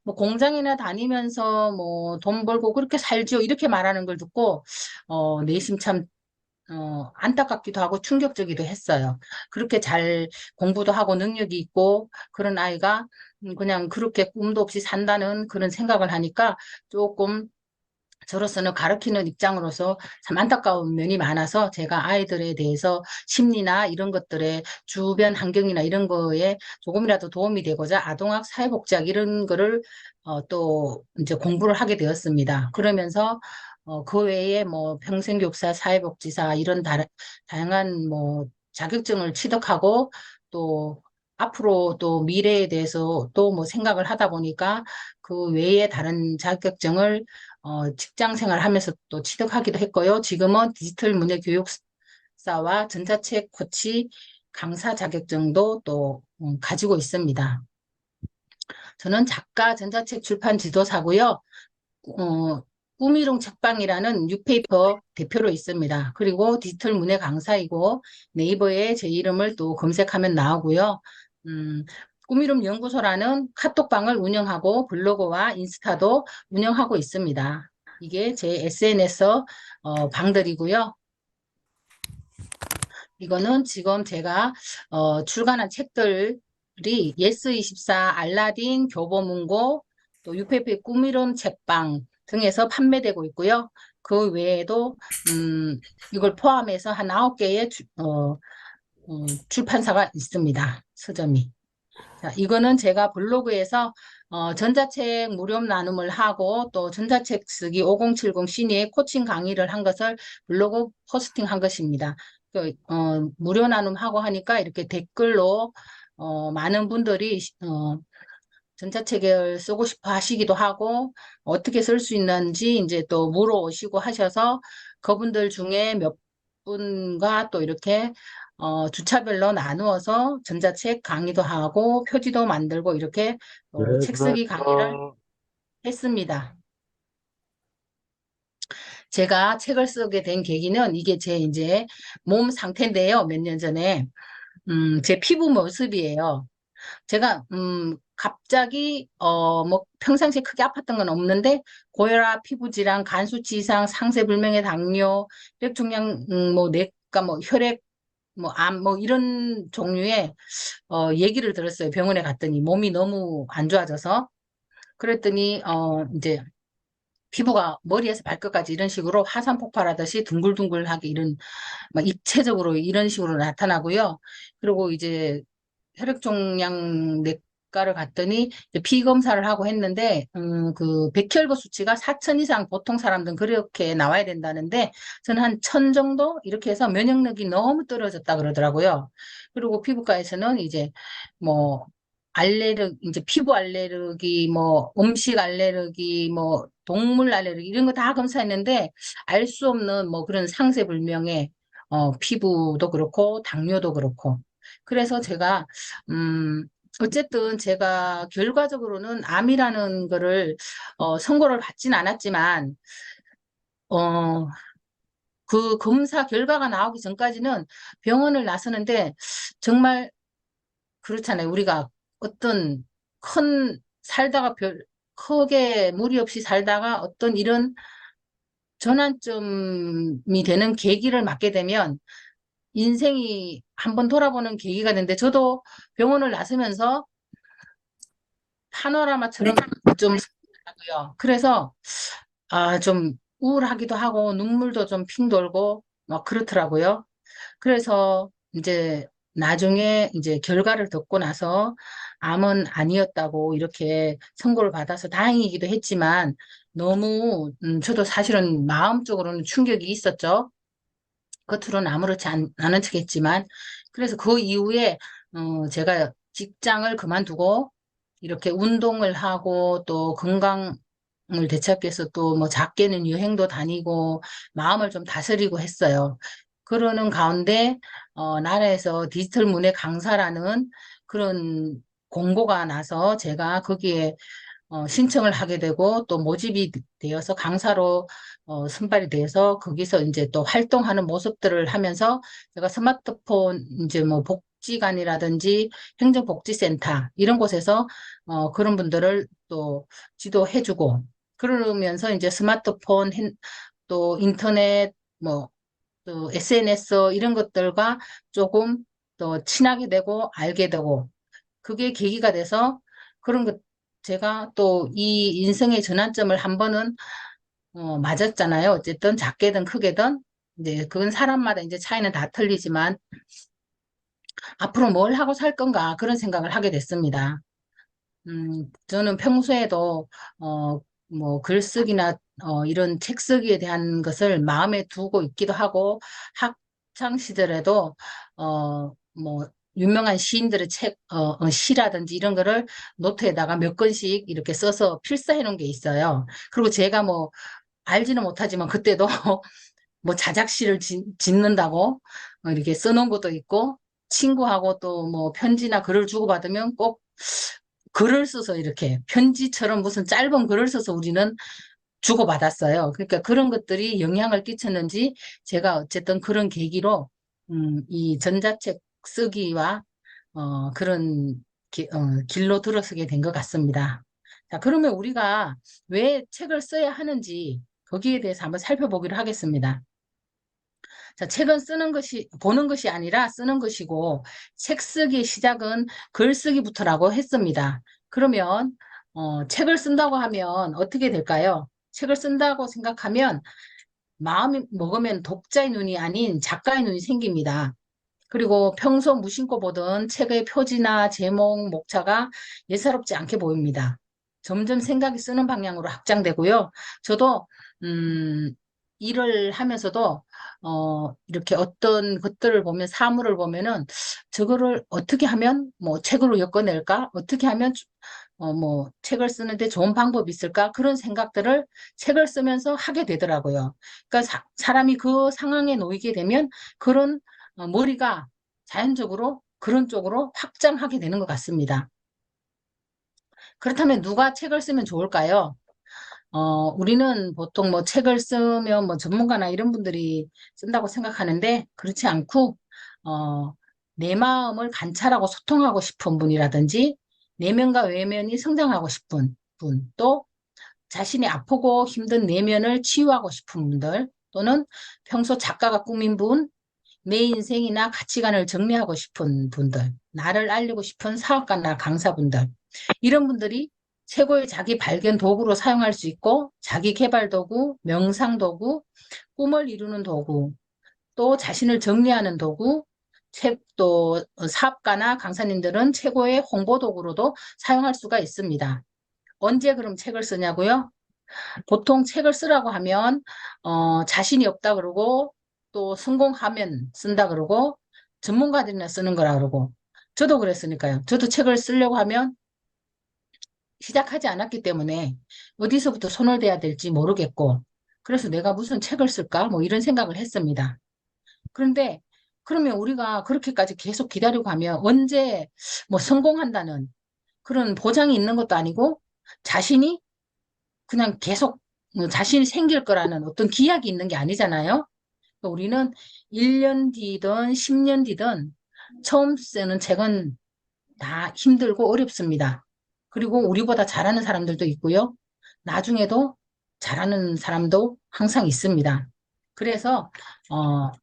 뭐 공장이나 다니면서 뭐 돈 벌고 그렇게 살지요. 이렇게 말하는 걸 듣고, 내심 참, 안타깝기도 하고 충격적이기도 했어요. 그렇게 잘 공부도 하고 능력이 있고 그런 아이가 그냥 그렇게 꿈도 없이 산다는 그런 생각을 하니까 조금 저로서는 가르치는 입장으로서 참 안타까운 면이 많아서 제가 아이들에 대해서 심리나 이런 것들에 주변 환경이나 이런 거에 조금이라도 도움이 되고자 아동학 사회복지학 이런 거를 또 이제 공부를 하게 되었습니다. 그러면서 그 외에 뭐 평생교육사, 사회복지사 이런 다양한 뭐 자격증을 취득하고 또 앞으로 또 미래에 대해서 또 뭐 생각을 하다 보니까 그 외에 다른 자격증을 직장 생활하면서 또 취득하기도 했고요. 지금은 디지털 문예 교육사와 전자책 코치 강사 자격증도 또 가지고 있습니다. 저는 작가 전자책 출판 지도사고요. 어, 꿈이롱 책방이라는 뉴페이퍼 대표로 있습니다. 그리고 디지털 문예 강사이고 네이버에 제 이름을 또 검색하면 나오고요. 음, 꿈이룸 연구소라는 카톡방을 운영하고 블로그와 인스타도 운영하고 있습니다. 이게 제 SNS 방들이고요. 이거는 지금 제가 출간한 책들이 예스24, 알라딘, 교보문고, 또 UFP 꿈이름 책방 등에서 판매되고 있고요. 그 외에도 이걸 포함해서 한 9개의 출판사가 있습니다. 서점이. 자, 이거는 제가 블로그에서 전자책 무료 나눔을 하고 또 전자책 쓰기 5070 시니의 코칭 강의를 한 것을 블로그 포스팅한 것입니다. 무료 나눔하고 하니까 이렇게 댓글로 많은 분들이 전자책을 쓰고 싶어 하시기도 하고 어떻게 쓸 수 있는지 이제 또 물어오시고 하셔서 그분들 중에 몇 분과 또 이렇게 주차별로 나누어서 전자책 강의도 하고 표지도 만들고 이렇게 네, 책 쓰기 강의를 고생하셨습니다. 했습니다. 제가 책을 쓰게 된 계기는 이게 제 이제 몸 상태인데요. 몇 년 전에 제 피부 모습이에요. 제가 갑자기 뭐 평상시에 크게 아팠던 건 없는데 고혈압, 피부 질환, 간 수치 이상, 상세 불명의 당뇨, 혈액 종양 뭐 뇌가 뭐 혈액 뭐 암 뭐 이런 종류의 얘기를 들었어요. 병원에 갔더니 몸이 너무 안 좋아져서 그랬더니 이제 피부가 머리에서 발끝까지 이런 식으로 화산 폭발하듯이 둥글둥글하게 이런 막 입체적으로 이런 식으로 나타나고요. 그리고 이제 혈액종양 내과를 갔더니 이제 피 검사를 하고 했는데 그 백혈구 수치가 4천 이상 보통 사람들은 그렇게 나와야 된다는데 저는 한 1,000 정도 이렇게 해서 면역력이 너무 떨어졌다 그러더라고요. 그리고 피부과에서는 이제 뭐 이제 피부 알레르기, 뭐 음식 알레르기, 뭐 동물 알레르기 이런 거 다 검사했는데 알 수 없는 뭐 그런 상세불명의 피부도 그렇고 당뇨도 그렇고 그래서 제가 음 어쨌든 제가 결과적으로는 암이라는 거를 선고를 받진 않았지만 어 그 검사 결과가 나오기 전까지는 병원을 나서는데 정말 그렇잖아요. 우리가 어떤 살다가 크게 무리 없이 살다가 어떤 이런 전환점이 되는 계기를 맞게 되면 인생이 한번 돌아보는 계기가 되는데 저도 병원을 나서면서 파노라마처럼 좀 하고요. 그래서 좀 우울하기도 하고 눈물도 좀 핑 돌고 막 그렇더라고요. 그래서 이제 나중에 이제 결과를 듣고 나서 암은 아니었다고 이렇게 선고를 받아서 다행이기도 했지만 너무 저도 사실은 마음적으로는 충격이 있었죠. 겉으로는 아무렇지 않은 척했지만 그래서 그 이후에 제가 직장을 그만두고 이렇게 운동을 하고 또 건강을 되찾기 위해서 또 뭐 작게는 여행도 다니고 마음을 좀 다스리고 했어요. 그러는 가운데 나라에서 디지털 문예 강사라는 그런 공고가 나서 제가 거기에 신청을 하게 되고 또 모집이 되어서 강사로 선발이 돼서 거기서 이제 또 활동하는 모습들을 하면서 제가 스마트폰 이제 뭐 복지관이라든지 행정복지센터 이런 곳에서 그런 분들을 또 지도해주고 그러면서 이제 스마트폰, 또 인터넷, 뭐, 또 SNS 이런 것들과 조금 더 친하게 되고 알게 되고 그게 계기가 돼서 그런 것 제가 또 이 인생의 전환점을 한 번은 맞았잖아요. 어쨌든 작게든 크게든 이제 그건 사람마다 이제 차이는 다 틀리지만 앞으로 뭘 하고 살 건가 그런 생각을 하게 됐습니다. 저는 평소에도 뭐 글쓰기나 이런 책 쓰기에 대한 것을 마음에 두고 있기도 하고 학창 시절에도 뭐 유명한 시인들의 책, 시라든지 이런 거를 노트에다가 몇 권씩 이렇게 써서 필사해 놓은 게 있어요. 그리고 제가 뭐 알지는 못하지만 그때도 뭐 자작시를 짓는다고 이렇게 써놓은 것도 있고 친구하고 또 뭐 편지나 글을 주고받으면 꼭 글을 써서 이렇게 편지처럼 무슨 짧은 글을 써서 우리는 주고받았어요. 그러니까 그런 것들이 영향을 끼쳤는지 제가 어쨌든 그런 계기로 이 전자책 쓰기와 그런 길로 들어서게 된 것 같습니다. 자, 그러면 우리가 왜 책을 써야 하는지 거기에 대해서 한번 살펴보기로 하겠습니다. 자, 책은 쓰는 것이, 보는 것이 아니라 쓰는 것이고, 책 쓰기 시작은 글쓰기부터라고 했습니다. 그러면, 책을 쓴다고 하면 어떻게 될까요? 책을 쓴다고 생각하면 마음이 먹으면 독자의 눈이 아닌 작가의 눈이 생깁니다. 그리고 평소 무심코 보던 책의 표지나 제목, 목차가 예사롭지 않게 보입니다. 점점 생각이 쓰는 방향으로 확장되고요. 저도 음, 일을 하면서도 이렇게 어떤 것들을 보면 사물을 보면은 저거를 어떻게 하면 뭐 책으로 엮어낼까? 어떻게 하면 뭐 책을 쓰는데 좋은 방법이 있을까? 그런 생각들을 책을 쓰면서 하게 되더라고요. 그러니까 사람이 그 상황에 놓이게 되면 그런 머리가 자연적으로 그런 쪽으로 확장하게 되는 것 같습니다. 그렇다면 누가 책을 쓰면 좋을까요? 우리는 보통 뭐 책을 쓰면 뭐 전문가나 이런 분들이 쓴다고 생각하는데 그렇지 않고, 어, 내 마음을 관찰하고 소통하고 싶은 분이라든지 내면과 외면이 성장하고 싶은 분, 또 자신이 아프고 힘든 내면을 치유하고 싶은 분들, 또는 평소 작가가 꾸민 분, 내 인생이나 가치관을 정리하고 싶은 분들, 나를 알리고 싶은 사업가나 강사분들, 이런 분들이 최고의 자기 발견 도구로 사용할 수 있고, 자기 개발 도구, 명상 도구, 꿈을 이루는 도구, 또 자신을 정리하는 도구, 또 사업가나 강사님들은 최고의 홍보 도구로도 사용할 수가 있습니다. 언제 그럼 책을 쓰냐고요? 보통 책을 쓰라고 하면 자신이 없다 그러고 또 성공하면 쓴다 그러고 전문가들이나 쓰는 거라 그러고 저도 그랬으니까요. 저도 책을 쓰려고 하면 시작하지 않았기 때문에 어디서부터 손을 대야 될지 모르겠고 그래서 내가 무슨 책을 쓸까? 뭐 이런 생각을 했습니다. 그런데 그러면 우리가 그렇게까지 계속 기다리고 가면 언제 뭐 성공한다는 그런 보장이 있는 것도 아니고 자신이 그냥 계속 자신이 생길 거라는 어떤 기약이 있는 게 아니잖아요. 그러니까 우리는 1년 뒤든 10년 뒤든 처음 쓰는 책은 다 힘들고 어렵습니다. 그리고 우리보다 잘하는 사람들도 있고요. 나중에도 잘하는 사람도 항상 있습니다. 그래서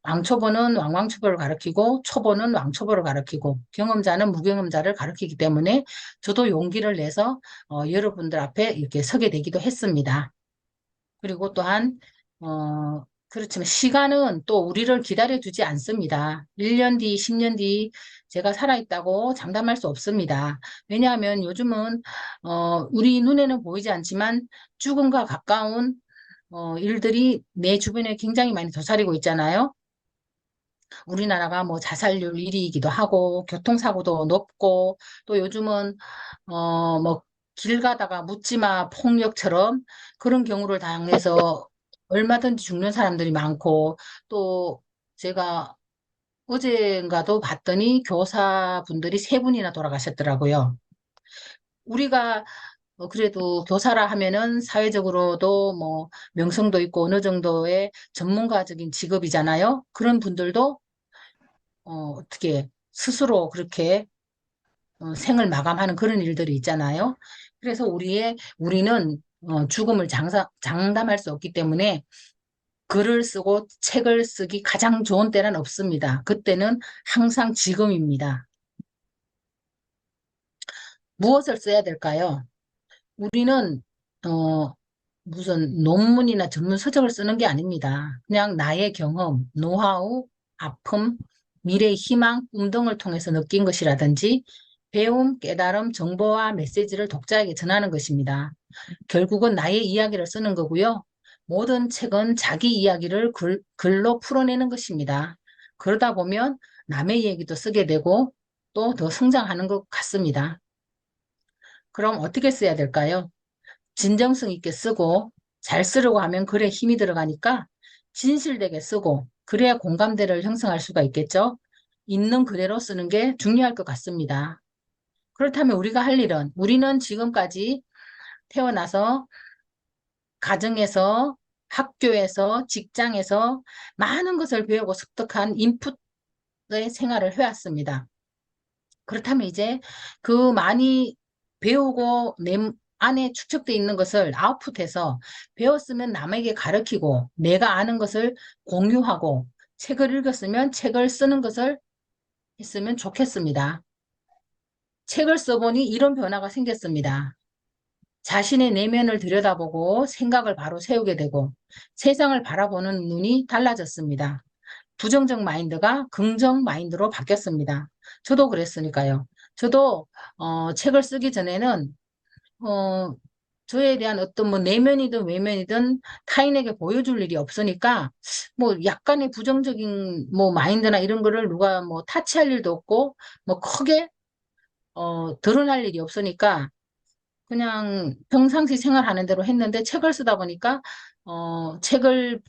왕초보는 왕왕초보를 가르치고 초보는 왕초보를 가르치고 경험자는 무경험자를 가르치기 때문에 저도 용기를 내서 여러분들 앞에 이렇게 서게 되기도 했습니다. 그리고 또한 그렇지만 시간은 또 우리를 기다려주지 않습니다. 1년 뒤, 10년 뒤 제가 살아있다고 장담할 수 없습니다. 왜냐하면 요즘은 우리 눈에는 보이지 않지만 죽음과 가까운 일들이 내 주변에 굉장히 많이 도사리고 있잖아요. 우리나라가 뭐 자살률 1위이기도 하고 교통사고도 높고 또 요즘은 뭐 길 가다가 묻지마 폭력처럼 그런 경우를 당해서 얼마든지 죽는 사람들이 많고 또 제가 어젠가도 봤더니 교사분들이 세 분이나 돌아가셨더라고요. 우리가 그래도 교사라 하면은 사회적으로도 뭐 명성도 있고 어느 정도의 전문가적인 직업이잖아요. 그런 분들도 어떻게 스스로 그렇게 생을 마감하는 그런 일들이 있잖아요. 그래서 우리는 죽음을 장담할 수 없기 때문에 글을 쓰고 책을 쓰기 가장 좋은 때는 없습니다. 그때는 항상 지금입니다. 무엇을 써야 될까요? 우리는 어, 무슨 논문이나 전문 서적을 쓰는 게 아닙니다. 그냥 나의 경험, 노하우, 아픔, 미래의 희망, 꿈 등을 통해서 느낀 것이라든지 배움, 깨달음, 정보와 메시지를 독자에게 전하는 것입니다. 결국은 나의 이야기를 쓰는 거고요. 모든 책은 자기 이야기를 글로 풀어내는 것입니다. 그러다 보면 남의 얘기도 쓰게 되고 또 더 성장하는 것 같습니다. 그럼 어떻게 써야 될까요? 진정성 있게 쓰고 잘 쓰려고 하면 글에 힘이 들어가니까 진실되게 쓰고 그래야 공감대를 형성할 수가 있겠죠. 있는 그대로 쓰는 게 중요할 것 같습니다. 그렇다면 우리가 할 일은 우리는 지금까지 태어나서 가정에서 학교에서 직장에서 많은 것을 배우고 습득한 인풋의 생활을 해왔습니다. 그렇다면 이제 그 많이 배우고 내 안에 축적돼 있는 것을 아웃풋해서 배웠으면 남에게 가르치고 내가 아는 것을 공유하고 책을 읽었으면 책을 쓰는 것을 했으면 좋겠습니다. 책을 써보니 이런 변화가 생겼습니다. 자신의 내면을 들여다보고 생각을 바로 세우게 되고 세상을 바라보는 눈이 달라졌습니다. 부정적 마인드가 긍정 마인드로 바뀌었습니다. 저도 그랬으니까요. 저도 책을 쓰기 전에는 어, 저에 대한 어떤 뭐 내면이든 외면이든 타인에게 보여줄 일이 없으니까 뭐 약간의 부정적인 뭐 마인드나 이런 거를 누가 뭐 타치할 일도 없고 뭐 크게 드러날 일이 없으니까 그냥 평상시 생활하는 대로 했는데 책을 쓰다 보니까 책을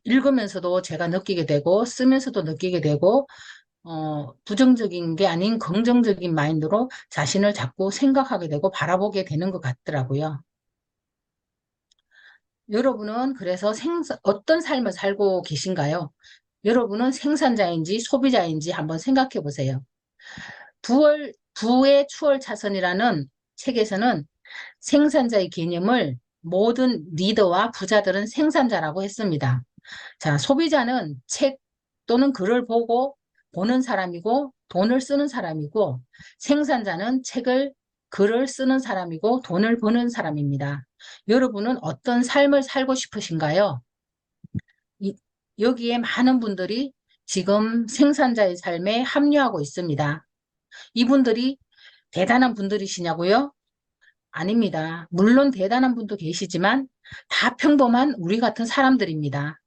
읽으면서도 제가 느끼게 되고 쓰면서도 느끼게 되고 부정적인 게 아닌 긍정적인 마인드로 자신을 자꾸 생각하게 되고 바라보게 되는 것 같더라고요. 여러분은 그래서 어떤 삶을 살고 계신가요? 여러분은 생산자인지 소비자인지 한번 생각해 보세요. 부의 추월 차선이라는 책에서는 생산자의 개념을 모든 리더와 부자들은 생산자라고 했습니다. 자, 소비자는 책 또는 글을 보고 보는 사람이고 돈을 쓰는 사람이고 생산자는 글을 쓰는 사람이고 돈을 버는 사람입니다. 여러분은 어떤 삶을 살고 싶으신가요? 이- 여기에 많은 분들이 지금 생산자의 삶에 합류하고 있습니다. 이분들이 대단한 분들이시냐고요? 아닙니다. 물론 대단한 분도 계시지만 다 평범한 우리 같은 사람들입니다.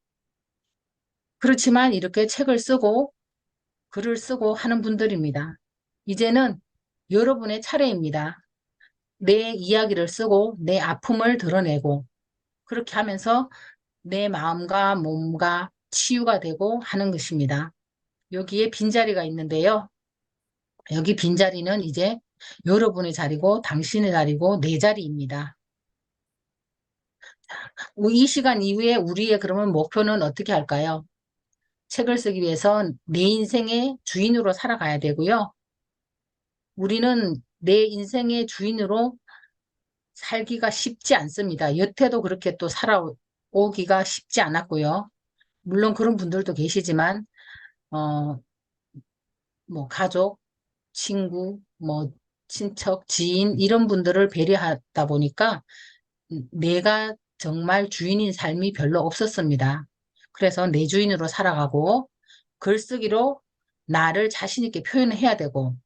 그렇지만 이렇게 책을 쓰고 글을 쓰고 하는 분들입니다. 이제는 여러분의 차례입니다. 내 이야기를 쓰고 내 아픔을 드러내고 그렇게 하면서 내 마음과 몸과 치유가 되고 하는 것입니다. 여기에 빈자리가 있는데요. 여기 빈자리는 이제 여러분의 자리고 당신의 자리고 내 자리입니다. 이 시간 이후에 우리의 그러면 목표는 어떻게 할까요? 책을 쓰기 위해서 내 인생의 주인으로 살아가야 되고요. 우리는 내 인생의 주인으로 살기가 쉽지 않습니다. 여태도 그렇게 또 살아오기가 쉽지 않았고요. 물론 그런 분들도 계시지만, 어, 뭐, 가족, 친구, 뭐, 친척, 지인, 이런 분들을 배려하다 보니까 내가 정말 주인인 삶이 별로 없었습니다. 그래서 내 주인으로 살아가고, 글쓰기로 나를 자신 있게 표현해야 되고,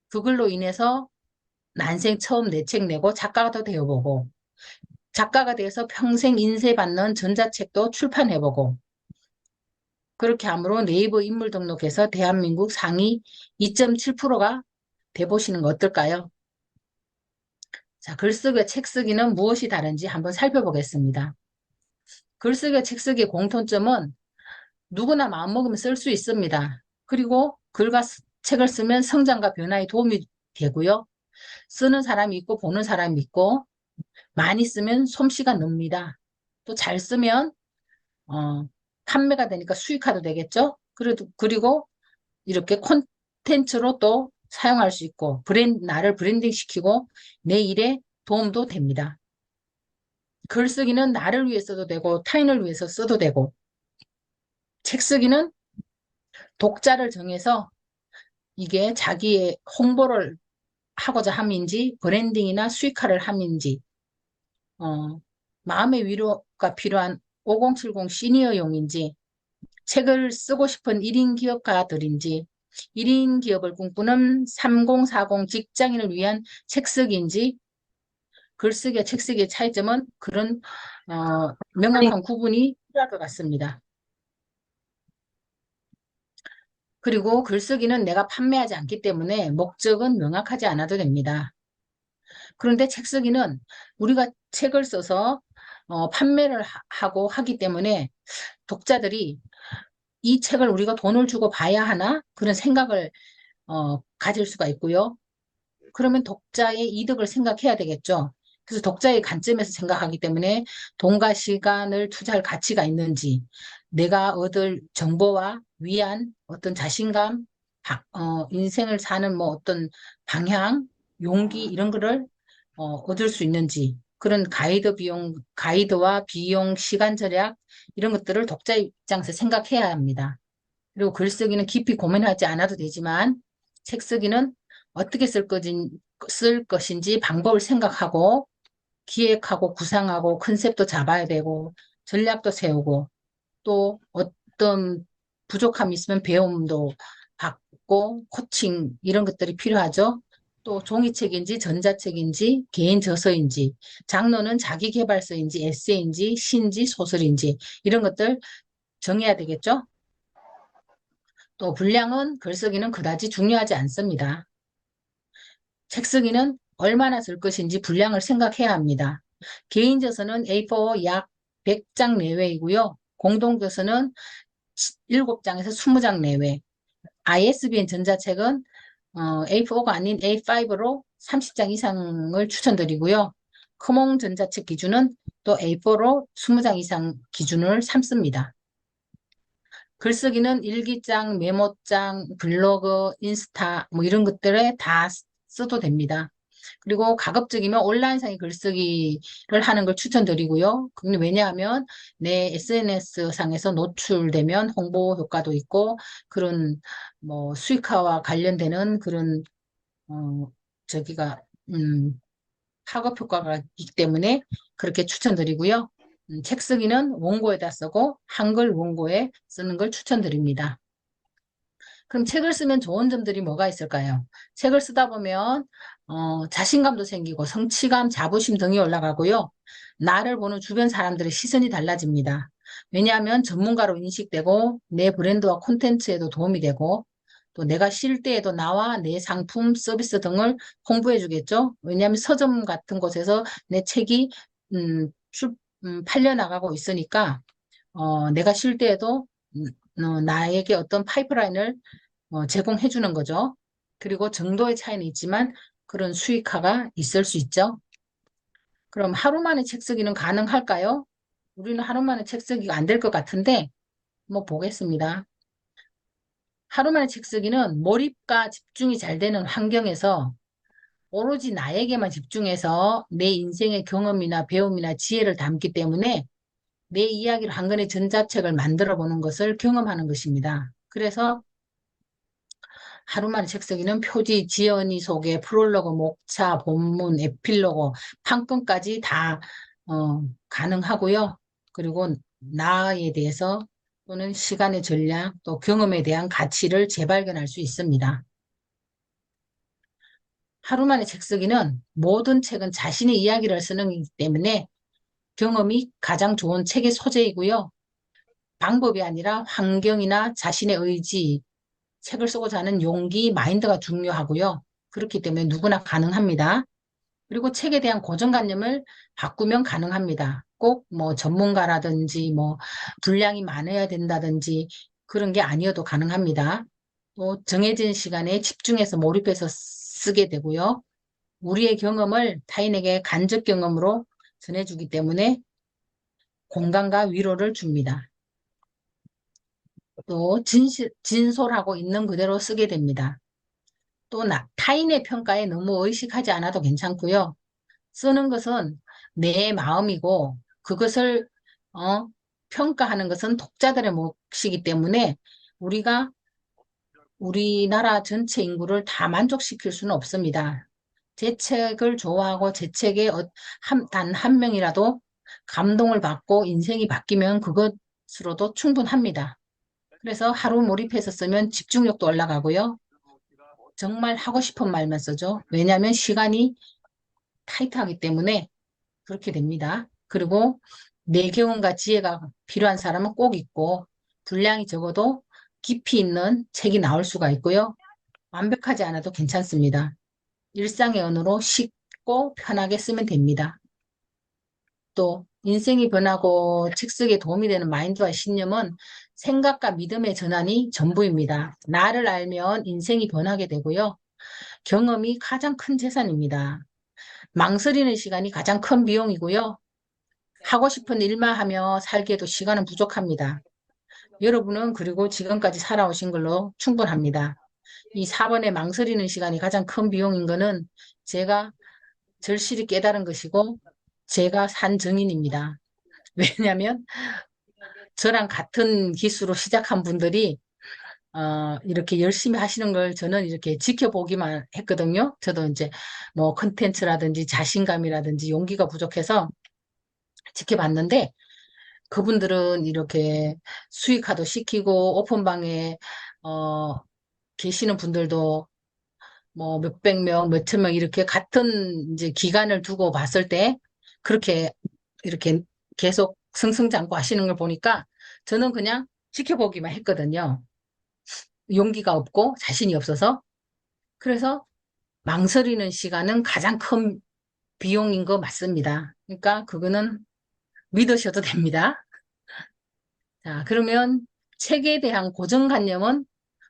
그걸로 인해서 난생 처음 내 책 내고 작가가 되어보고, 작가가 돼서 평생 인쇄받는 전자책도 출판해보고, 그렇게 함으로 네이버 인물 등록해서 대한민국 상위 2.7%가 돼보시는 거 어떨까요? 자, 글쓰기와 책쓰기는 무엇이 다른지 한번 살펴보겠습니다. 글쓰기와 책쓰기의 공통점은 누구나 마음먹으면 쓸 수 있습니다. 그리고 책을 쓰면 성장과 변화에 도움이 되고요. 쓰는 사람이 있고 보는 사람이 있고 많이 쓰면 솜씨가 늡니다. 또 잘 쓰면 판매가 되니까 수익화도 되겠죠. 그리고 이렇게 콘텐츠로 또 사용할 수 있고 나를 브랜딩 시키고 내 일에 도움도 됩니다. 글쓰기는 나를 위해 써도 되고 타인을 위해서 써도 되고 책 쓰기는 독자를 정해서 이게 자기의 홍보를 하고자 함인지 브랜딩이나 수익화를 함인지 어, 마음의 위로가 필요한 5070 시니어용인지 책을 쓰고 싶은 1인 기업가들인지 1인 기업을 꿈꾸는 3040 직장인을 위한 책쓰기인지 글쓰기와 책쓰기의 차이점은 그런 명확한 구분이 필요할 것 같습니다. 그리고 글쓰기는 내가 판매하지 않기 때문에 목적은 명확하지 않아도 됩니다. 그런데 책쓰기는 우리가 책을 써서 판매를 하고 하기 때문에 독자들이 이 책을 우리가 돈을 주고 봐야 하나? 그런 생각을 가질 수가 있고요. 그러면 독자의 이득을 생각해야 되겠죠. 그래서 독자의 관점에서 생각하기 때문에 돈과 시간을 투자할 가치가 있는지, 내가 얻을 정보와 위안, 어떤 자신감, 인생을 사는 뭐 어떤 방향, 용기 이런 거를 얻을 수 있는지, 그런 가이드와 비용, 시간 절약 이런 것들을 독자 입장에서 생각해야 합니다. 그리고 글쓰기는 깊이 고민하지 않아도 되지만 책 쓰기는 어떻게 쓸 것인지 방법을 생각하고 기획하고 구상하고 컨셉도 잡아야 되고 전략도 세우고 또 어떤 부족함이 있으면 배움도 받고 코칭 이런 것들이 필요하죠. 또 종이책인지 전자책인지 개인 저서인지 장르는 자기계발서인지 에세이인지 시인지 소설인지 이런 것들 정해야 되겠죠. 또 분량은 글쓰기는 그다지 중요하지 않습니다. 책 쓰기는 얼마나 쓸 것인지 분량을 생각해야 합니다. 개인 저서는 A4 약 100장 내외이고요. 공동 저서는 7장에서 20장 내외. ISBN 전자책은 A4가 아닌 A5로 30장 이상을 추천드리고요. 커몽 전자책 기준은 또 A4로 20장 이상 기준을 삼습니다. 글쓰기는 일기장, 메모장, 블로그, 인스타 뭐 이런 것들에 다 써도 됩니다. 그리고 가급적이면 온라인상의 글쓰기를 하는 걸 추천드리고요. 그건 왜냐하면 내 SNS 상에서 노출되면 홍보 효과도 있고 그런 뭐 수익화와 관련되는 그런 어 저기가 파급 효과가 있기 때문에 그렇게 추천드리고요. 책 쓰기는 원고에다 쓰고 한글 원고에 쓰는 걸 추천드립니다. 그럼 책을 쓰면 좋은 점들이 뭐가 있을까요? 책을 쓰다 보면 자신감도 생기고 성취감, 자부심 등이 올라가고요. 나를 보는 주변 사람들의 시선이 달라집니다. 왜냐하면 전문가로 인식되고 내 브랜드와 콘텐츠에도 도움이 되고 또 내가 쉴 때에도 나와 내 상품, 서비스 등을 홍보해 주겠죠. 왜냐하면 서점 같은 곳에서 내 책이 팔려나가고 있으니까 내가 쉴 때에도 나에게 어떤 파이프라인을 제공해 주는 거죠. 그리고 정도의 차이는 있지만 그런 수익화가 있을 수 있죠. 그럼 하루 만에 책 쓰기는 가능할까요? 우리는 하루 만에 책 쓰기가 안 될 것 같은데 뭐 보겠습니다. 하루 만에 책 쓰기는 몰입과 집중이 잘 되는 환경에서 오로지 나에게만 집중해서 내 인생의 경험이나 배움이나 지혜를 담기 때문에 내 이야기를 한 권의 전자책을 만들어 보는 것을 경험하는 것입니다. 그래서 하루 만에 책 쓰기는 표지, 지연이 소개, 프롤로그, 목차, 본문, 에필로그, 판권까지 다 가능하고요. 그리고 나에 대해서 또는 시간의 전략, 또 경험에 대한 가치를 재발견할 수 있습니다. 하루 만에 책 쓰기는 모든 책은 자신의 이야기를 쓰는 거기 때문에 경험이 가장 좋은 책의 소재이고요. 방법이 아니라 환경이나 자신의 의지, 책을 쓰고자 하는 용기, 마인드가 중요하고요. 그렇기 때문에 누구나 가능합니다. 그리고 책에 대한 고정관념을 바꾸면 가능합니다. 꼭 뭐 전문가라든지 뭐 분량이 많아야 된다든지 그런 게 아니어도 가능합니다. 또 정해진 시간에 집중해서 몰입해서 쓰게 되고요. 우리의 경험을 타인에게 간접 경험으로 전해주기 때문에 공감과 위로를 줍니다. 또 진솔하고 있는 그대로 쓰게 됩니다. 또 타인의 평가에 너무 의식하지 않아도 괜찮고요. 쓰는 것은 내 마음이고 그것을 평가하는 것은 독자들의 몫이기 때문에 우리가 우리나라 전체 인구를 다 만족시킬 수는 없습니다. 제 책을 좋아하고 제 책에 단 한 명이라도 감동을 받고 인생이 바뀌면 그것으로도 충분합니다. 그래서 하루 몰입해서 쓰면 집중력도 올라가고요. 정말 하고 싶은 말만 쓰죠. 왜냐하면 시간이 타이트하기 때문에 그렇게 됩니다. 그리고 내경과 지혜가 필요한 사람은 꼭 있고 분량이 적어도 깊이 있는 책이 나올 수가 있고요. 완벽하지 않아도 괜찮습니다. 일상의 언어로 쉽고 편하게 쓰면 됩니다. 또 인생이 변하고 책 쓰기에 도움이 되는 마인드와 신념은 생각과 믿음의 전환이 전부입니다. 나를 알면 인생이 변하게 되고요. 경험이 가장 큰 재산입니다. 망설이는 시간이 가장 큰 비용이고요. 하고 싶은 일만 하며 살기에도 시간은 부족합니다. 여러분은 그리고 지금까지 살아오신 걸로 충분합니다. 이 4번의 망설이는 시간이 가장 큰 비용인 거는 제가 절실히 깨달은 것이고 제가 산 증인입니다. 왜냐하면 저랑 같은 기수로 시작한 분들이 이렇게 열심히 하시는 걸 저는 이렇게 지켜보기만 했거든요. 저도 이제 뭐 컨텐츠라든지 자신감이라든지 용기가 부족해서 지켜봤는데 그분들은 이렇게 수익화도 시키고 오픈방에 어, 계시는 분들도 뭐 몇백 명, 몇천 명 이렇게 같은 이제 기간을 두고 봤을 때 그렇게 이렇게 계속 승승장구 하시는 걸 보니까 저는 그냥 지켜보기만 했거든요. 용기가 없고 자신이 없어서. 그래서 망설이는 시간은 가장 큰 비용인 거 맞습니다. 그러니까 그거는 믿으셔도 됩니다. 자, 그러면 책에 대한 고정관념은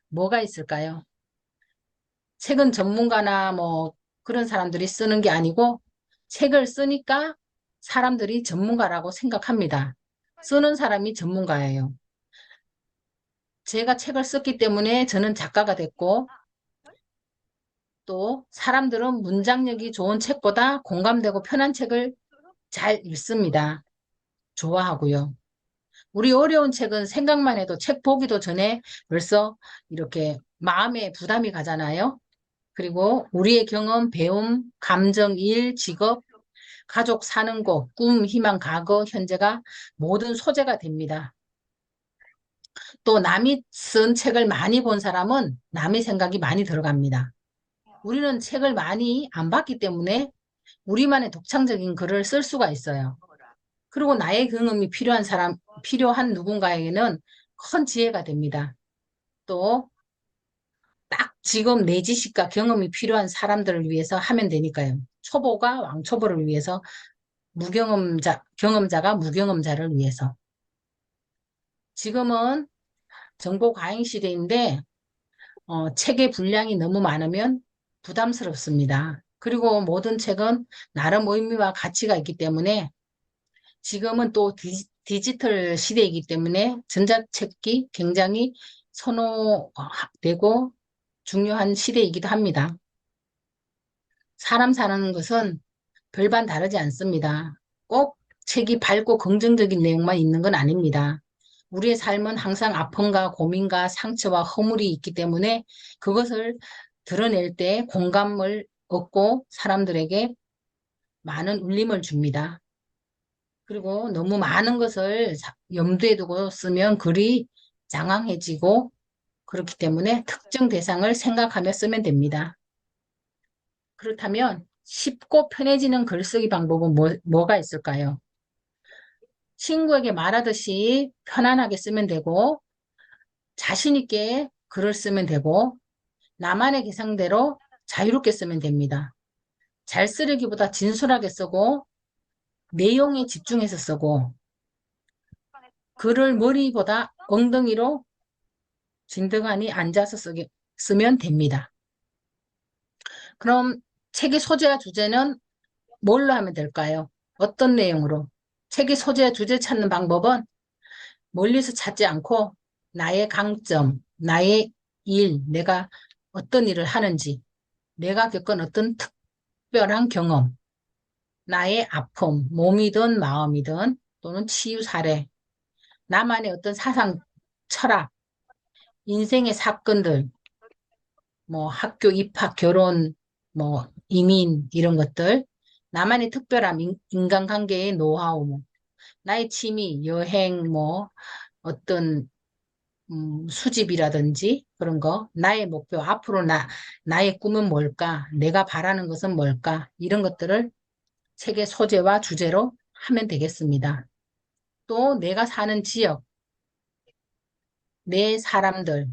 뭐가 있을까요? 책은 전문가나 뭐 그런 사람들이 쓰는 게 아니고 책을 쓰니까 사람들이 전문가라고 생각합니다. 쓰는 사람이 전문가예요. 제가 책을 썼기 때문에 저는 작가가 됐고 또 사람들은 문장력이 좋은 책보다 공감되고 편한 책을 잘 읽습니다. 좋아하고요. 우리 어려운 책은 생각만 해도 책 보기도 전에 벌써 이렇게 마음에 부담이 가잖아요. 그리고 우리의 경험, 배움, 감정, 일, 직업, 가족 사는 곳, 꿈, 희망, 과거, 현재가 모든 소재가 됩니다. 또 남이 쓴 책을 많이 본 사람은 남의 생각이 많이 들어갑니다. 우리는 책을 많이 안 봤기 때문에 우리만의 독창적인 글을 쓸 수가 있어요. 그리고 나의 경험이 필요한 누군가에게는 큰 지혜가 됩니다. 또 딱 지금 내 지식과 경험이 필요한 사람들을 위해서 하면 되니까요. 초보가 왕초보를 위해서 경험자가 무경험자를 위해서. 지금은 정보 과잉 시대인데, 책의 분량이 너무 많으면 부담스럽습니다. 그리고 모든 책은 나름 의미와 가치가 있기 때문에 지금은 또 디지털 시대이기 때문에 전자책이 굉장히 선호되고 중요한 시대이기도 합니다. 사람 사는 것은 별반 다르지 않습니다. 꼭 책이 밝고 긍정적인 내용만 있는 건 아닙니다. 우리의 삶은 항상 아픔과 고민과 상처와 허물이 있기 때문에 그것을 드러낼 때 공감을 얻고 사람들에게 많은 울림을 줍니다. 그리고 너무 많은 것을 염두에 두고 쓰면 글이 장황해지고 그렇기 때문에 특정 대상을 생각하며 쓰면 됩니다. 그렇다면 쉽고 편해지는 글쓰기 방법은 뭐가 있을까요? 친구에게 말하듯이 편안하게 쓰면 되고 자신 있게 글을 쓰면 되고 나만의 개성대로 자유롭게 쓰면 됩니다. 잘 쓰려기보다 진솔하게 쓰고 내용에 집중해서 쓰고 글을 머리보다 엉덩이로 진득하니 앉아서 쓰면 됩니다. 그럼 책의 소재와 주제는 뭘로 하면 될까요? 어떤 내용으로? 책의 소재와 주제 찾는 방법은 멀리서 찾지 않고 나의 강점, 나의 일, 내가 어떤 일을 하는지, 내가 겪은 어떤 특별한 경험, 나의 아픔, 몸이든 마음이든 또는 치유 사례, 나만의 어떤 사상, 철학, 인생의 사건들, 뭐 학교 입학, 결혼, 뭐 이민 이런 것들, 나만의 특별한 인간관계의 노하우, 뭐, 나의 취미, 여행, 뭐 어떤 수집이라든지 그런 거, 나의 목표, 앞으로 나의 꿈은 뭘까? 내가 바라는 것은 뭘까? 이런 것들을 책의 소재와 주제로 하면 되겠습니다. 또 내가 사는 지역, 내 사람들,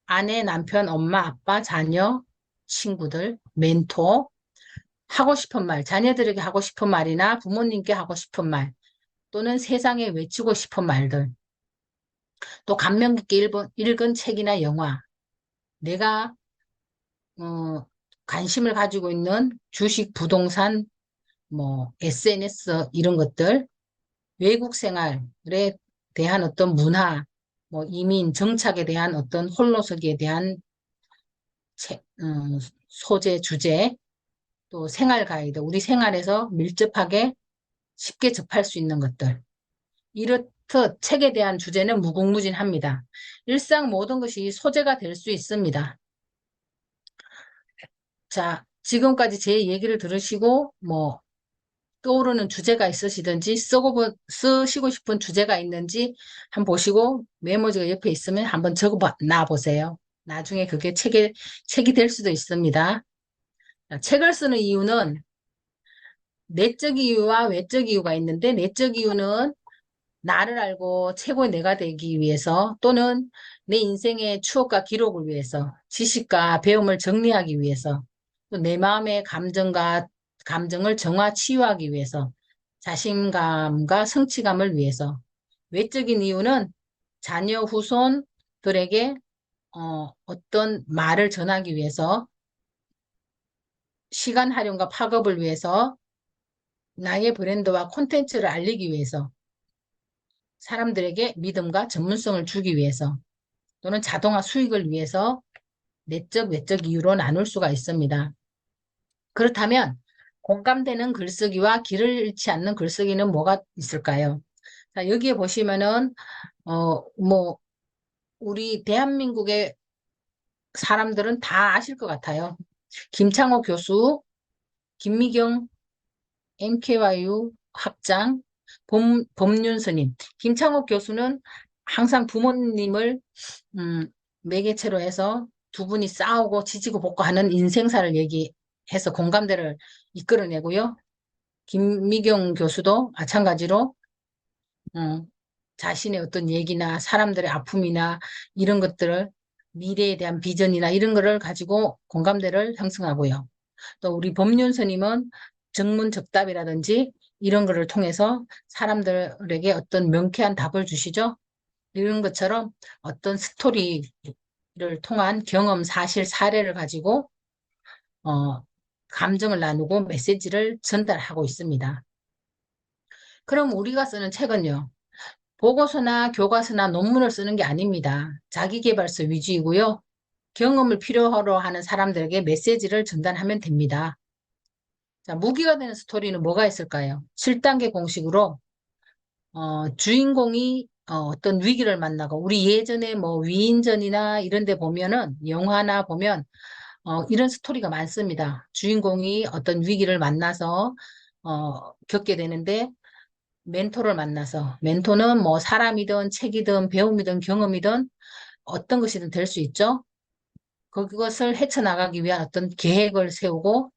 아내, 남편, 엄마, 아빠, 자녀, 친구들, 멘토, 하고 싶은 말, 자녀들에게 하고 싶은 말이나 부모님께 하고 싶은 말, 또는 세상에 외치고 싶은 말들, 또 감명 깊게 읽은 책이나 영화, 내가 관심을 가지고 있는 주식, 부동산, 뭐 SNS 이런 것들, 외국 생활에 대한 어떤 문화, 뭐 이민, 정착에 대한 어떤 홀로서기에 대한 소재, 주제, 또 생활 가이드, 우리 생활에서 밀접하게 쉽게 접할 수 있는 것들. 이렇듯 책에 대한 주제는 무궁무진합니다. 일상 모든 것이 소재가 될 수 있습니다. 자, 지금까지 제 얘기를 들으시고 뭐 떠오르는 주제가 있으시든지 쓰시고 싶은 주제가 있는지 한번 보시고 메모지가 옆에 있으면 한번 적어 놔 보세요. 나중에 그게 책이 될 수도 있습니다. 자, 책을 쓰는 이유는 내적 이유와 외적 이유가 있는데 내적 이유는 나를 알고 최고의 내가 되기 위해서 또는 내 인생의 추억과 기록을 위해서 지식과 배움을 정리하기 위해서 또 내 마음의 감정을 정화 치유하기 위해서 자신감과 성취감을 위해서 외적인 이유는 자녀 후손들에게 어떤 말을 전하기 위해서 시간 활용과 파급을 위해서 나의 브랜드와 콘텐츠를 알리기 위해서 사람들에게 믿음과 전문성을 주기 위해서 또는 자동화 수익을 위해서 내적, 외적 이유로 나눌 수가 있습니다. 그렇다면 공감되는 글쓰기와 길을 잃지 않는 글쓰기는 뭐가 있을까요? 자, 여기에 보시면은 뭐 우리 대한민국의 사람들은 다 아실 것 같아요. 김창호 교수, 김미경 MKYU 학장, 법륜 스님. 김창호 교수는 항상 부모님을 매개체로 해서 두 분이 싸우고 지지고 볶고 하는 인생사를 얘기해서 공감대를 이끌어내고요. 김미경 교수도 마찬가지로 음, 자신의 어떤 얘기나 사람들의 아픔이나 이런 것들을 미래에 대한 비전이나 이런 거를 가지고 공감대를 형성하고요. 또 우리 법륜 스님은 정문적답이라든지 이런 거를 통해서 사람들에게 어떤 명쾌한 답을 주시죠. 이런 것처럼 어떤 스토리를 통한 경험, 사실, 사례를 가지고 감정을 나누고 메시지를 전달하고 있습니다. 그럼 우리가 쓰는 책은요. 보고서나 교과서나 논문을 쓰는 게 아닙니다. 자기계발서 위주이고요. 경험을 필요로 하는 사람들에게 메시지를 전달하면 됩니다. 자, 무기가 되는 스토리는 뭐가 있을까요? 7단계 공식으로 주인공이 어떤 위기를 만나고 우리 예전에 뭐 위인전이나 이런 데 보면은 영화나 보면 이런 스토리가 많습니다. 주인공이 어떤 위기를 만나서 겪게 되는데 멘토를 만나서 멘토는 뭐 사람이든 책이든 배움이든 경험이든 어떤 것이든 될 수 있죠. 그것을 헤쳐나가기 위한 어떤 계획을 세우고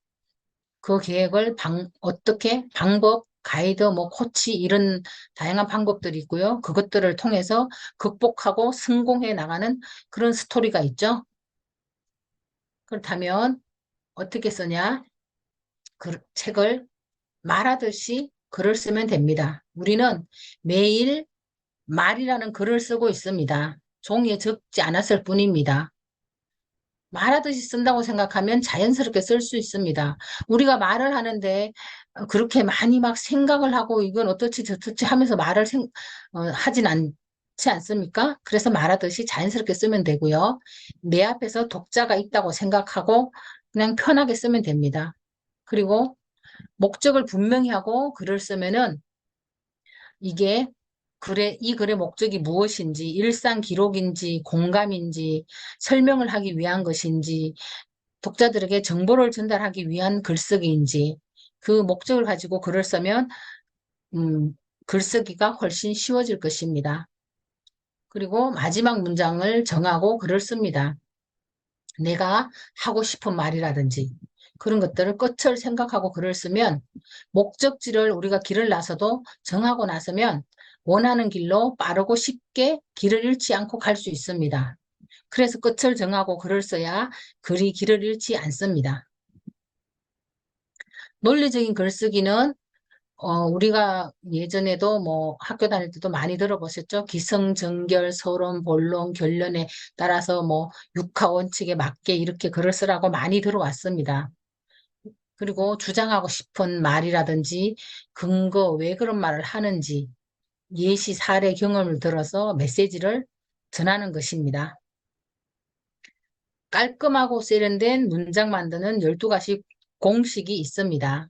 그 계획을 어떻게 방법, 가이드, 뭐 코치 이런 다양한 방법들이 있고요. 그것들을 통해서 극복하고 성공해 나가는 그런 스토리가 있죠. 그렇다면 어떻게 쓰냐? 그 책을 말하듯이 글을 쓰면 됩니다. 우리는 매일 말이라는 글을 쓰고 있습니다. 종이에 적지 않았을 뿐입니다. 말하듯이 쓴다고 생각하면 자연스럽게 쓸 수 있습니다. 우리가 말을 하는데 그렇게 많이 막 생각을 하고 이건 어떻지 저렇지 하면서 말을 하진 않습니까? 그래서 말하듯이 자연스럽게 쓰면 되고요. 내 앞에서 독자가 있다고 생각하고 그냥 편하게 쓰면 됩니다. 그리고 목적을 분명히 하고 글을 쓰면은 이게 이 글의 목적이 무엇인지, 일상 기록인지, 공감인지, 설명을 하기 위한 것인지, 독자들에게 정보를 전달하기 위한 글쓰기인지, 그 목적을 가지고 글을 쓰면, 글쓰기가 훨씬 쉬워질 것입니다. 그리고 마지막 문장을 정하고 글을 씁니다. 내가 하고 싶은 말이라든지 그런 것들을 끝을 생각하고 글을 쓰면 목적지를 우리가 길을 나서도 정하고 나서면 원하는 길로 빠르고 쉽게 길을 잃지 않고 갈 수 있습니다. 그래서 끝을 정하고 글을 써야 글이 길을 잃지 않습니다. 논리적인 글쓰기는 우리가 예전에도 뭐 학교 다닐 때도 많이 들어보셨죠? 기성정결, 서론, 본론, 결론에 따라서 뭐 육하 원칙에 맞게 이렇게 글을 쓰라고 많이 들어왔습니다. 그리고 주장하고 싶은 말이라든지 근거, 왜 그런 말을 하는지 예시, 사례, 경험을 들어서 메시지를 전하는 것입니다. 깔끔하고 세련된 문장 만드는 12가지 공식이 있습니다.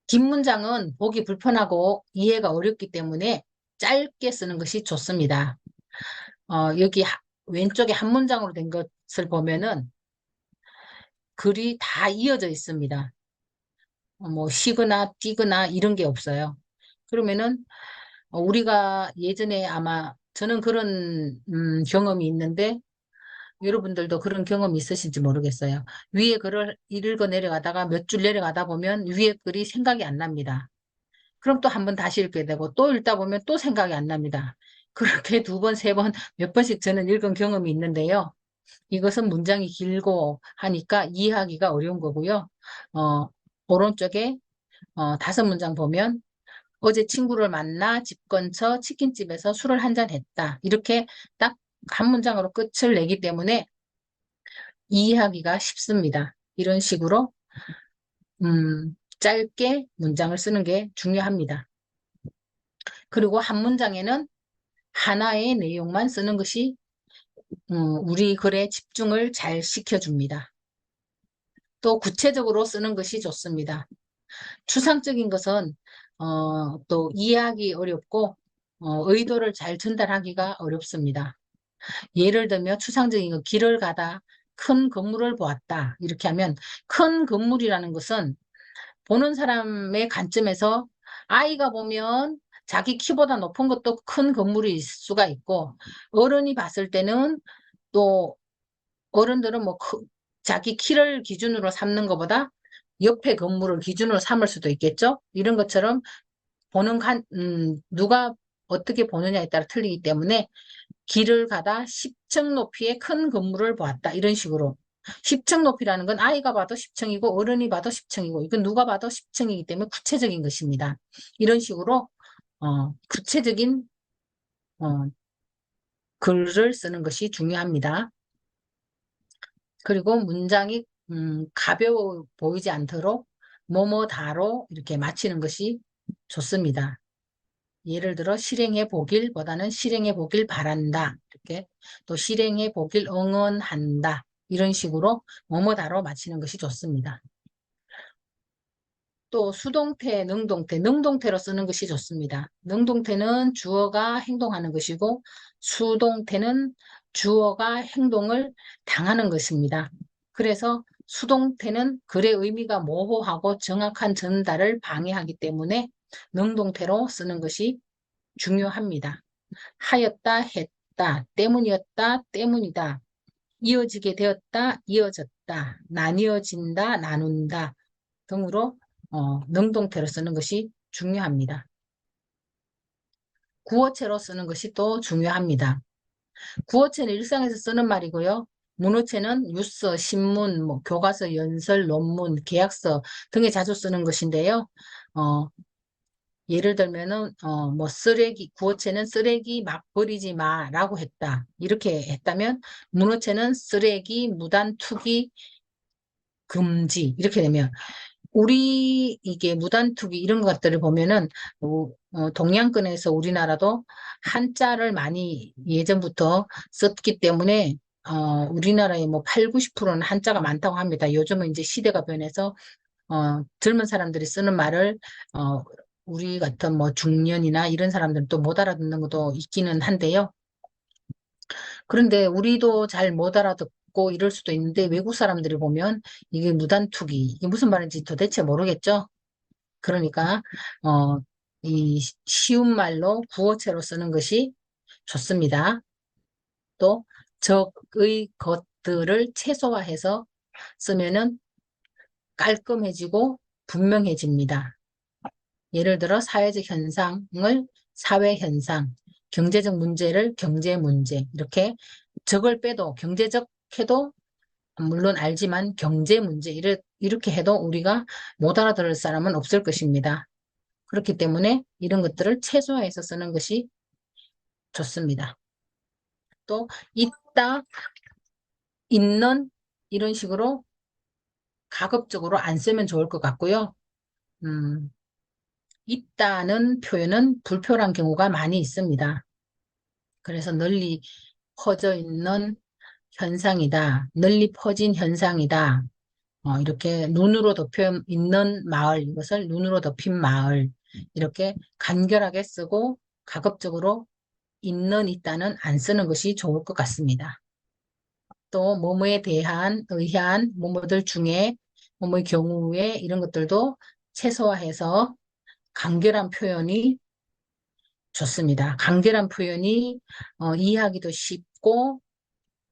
긴 문장은 보기 불편하고 이해가 어렵기 때문에 짧게 쓰는 것이 좋습니다. 여기 왼쪽에 한 문장으로 된 것을 보면은 글이 다 이어져 있습니다. 뭐 쉬거나 뛰거나 이런 게 없어요. 그러면은 우리가 예전에 아마 저는 그런 경험이 있는데 여러분들도 그런 경험이 있으신지 모르겠어요. 위에 글을 읽어 내려가다가 몇 줄 내려가다 보면 위에 글이 생각이 안 납니다. 그럼 또 한 번 다시 읽게 되고 또 읽다 보면 또 생각이 안 납니다. 그렇게 두 번, 세 번, 몇 번씩 저는 읽은 경험이 있는데요. 이것은 문장이 길고 하니까 이해하기가 어려운 거고요. 어, 오른쪽에 5문장 보면 어제 친구를 만나 집 근처 치킨집에서 술을 한잔 했다. 이렇게 딱 한 문장으로 끝을 내기 때문에 이해하기가 쉽습니다. 이런 식으로 짧게 문장을 쓰는 게 중요합니다. 그리고 한 문장에는 하나의 내용만 쓰는 것이 우리 글의 집중을 잘 시켜줍니다. 또 구체적으로 쓰는 것이 좋습니다. 추상적인 것은 또 이해하기 어렵고 의도를 잘 전달하기가 어렵습니다. 예를 들면 추상적인 거 길을 가다 큰 건물을 보았다 이렇게 하면 큰 건물이라는 것은 보는 사람의 관점에서 아이가 보면 자기 키보다 높은 것도 큰 건물일 수가 있고 어른이 봤을 때는 또 어른들은 뭐 자기 키를 기준으로 삼는 것보다 옆에 건물을 기준으로 삼을 수도 있겠죠. 이런 것처럼 누가 어떻게 보느냐에 따라 틀리기 때문에 길을 가다 10층 높이의 큰 건물을 보았다. 이런 식으로. 10층 높이라는 건 아이가 봐도 10층이고 어른이 봐도 10층이고 이건 누가 봐도 10층이기 때문에 구체적인 것입니다. 이런 식으로 구체적인 어, 글을 쓰는 것이 중요합니다. 그리고 문장이 가벼워 보이지 않도록 뭐뭐다로 이렇게 마치는 것이 좋습니다. 예를 들어 실행해 보길보다는 실행해 보길 바란다. 이렇게 또 실행해 보길 응원한다. 이런 식으로 뭐뭐다로 마치는 것이 좋습니다. 또 수동태, 능동태, 능동태로 쓰는 것이 좋습니다. 능동태는 주어가 행동하는 것이고 수동태는 주어가 행동을 당하는 것입니다. 그래서 수동태는 글의 의미가 모호하고 정확한 전달을 방해하기 때문에 능동태로 쓰는 것이 중요합니다. 하였다, 했다, 때문이었다, 때문이다, 이어지게 되었다, 이어졌다, 나뉘어진다, 나눈다 등으로 능동태로 쓰는 것이 중요합니다. 구어체로 쓰는 것이 또 중요합니다. 구어체는 일상에서 쓰는 말이고요. 문어체는 뉴스, 신문, 뭐 교과서, 연설, 논문, 계약서 등에 자주 쓰는 것인데요. 어, 예를 들면은 뭐 쓰레기 구어체는 쓰레기 막 버리지 마라고 했다. 이렇게 했다면 문어체는 쓰레기 무단 투기 금지 이렇게 되면 우리 이게 무단투기 이런 것들을 보면은 동양권에서 우리나라도 한자를 많이 예전부터 썼기 때문에 우리나라의 뭐 8, 90%는 한자가 많다고 합니다. 요즘은 이제 시대가 변해서 젊은 사람들이 쓰는 말을 어, 우리 같은 뭐 중년이나 이런 사람들은 또 못 알아듣는 것도 있기는 한데요. 그런데 우리도 잘 못 알아듣고 이럴 수도 있는데 외국 사람들이 보면 이게 무단투기, 이게 무슨 말인지 도대체 모르겠죠? 그러니까 어, 이 쉬운 말로 구어체로 쓰는 것이 좋습니다. 또 적의 것들을 최소화해서 쓰면은 깔끔해지고 분명해집니다. 예를 들어 사회적 현상을 사회 현상, 경제적 문제를 경제 문제 이렇게 적을 빼도 경제적 해도 물론 알지만 경제 문제 이렇게 해도 우리가 못 알아들을 사람은 없을 것입니다. 그렇기 때문에 이런 것들을 최소화해서 쓰는 것이 좋습니다. 또 있다, 있는 이런 식으로 가급적으로 안 쓰면 좋을 것 같고요. 음, 있다는 표현은 불표란 경우가 많이 있습니다. 그래서 널리 퍼져 있는 현상이다. 널리 퍼진 현상이다. 이렇게 눈으로 덮여 있는 마을, 이것을 눈으로 덮인 마을. 이렇게 간결하게 쓰고 가급적으로 있는 있다는 안 쓰는 것이 좋을 것 같습니다. 또 뭐뭐에 대한 의한 뭐뭐들 중에 뭐뭐의 경우에 이런 것들도 최소화해서 간결한 표현이 좋습니다. 간결한 표현이 이해하기도 쉽고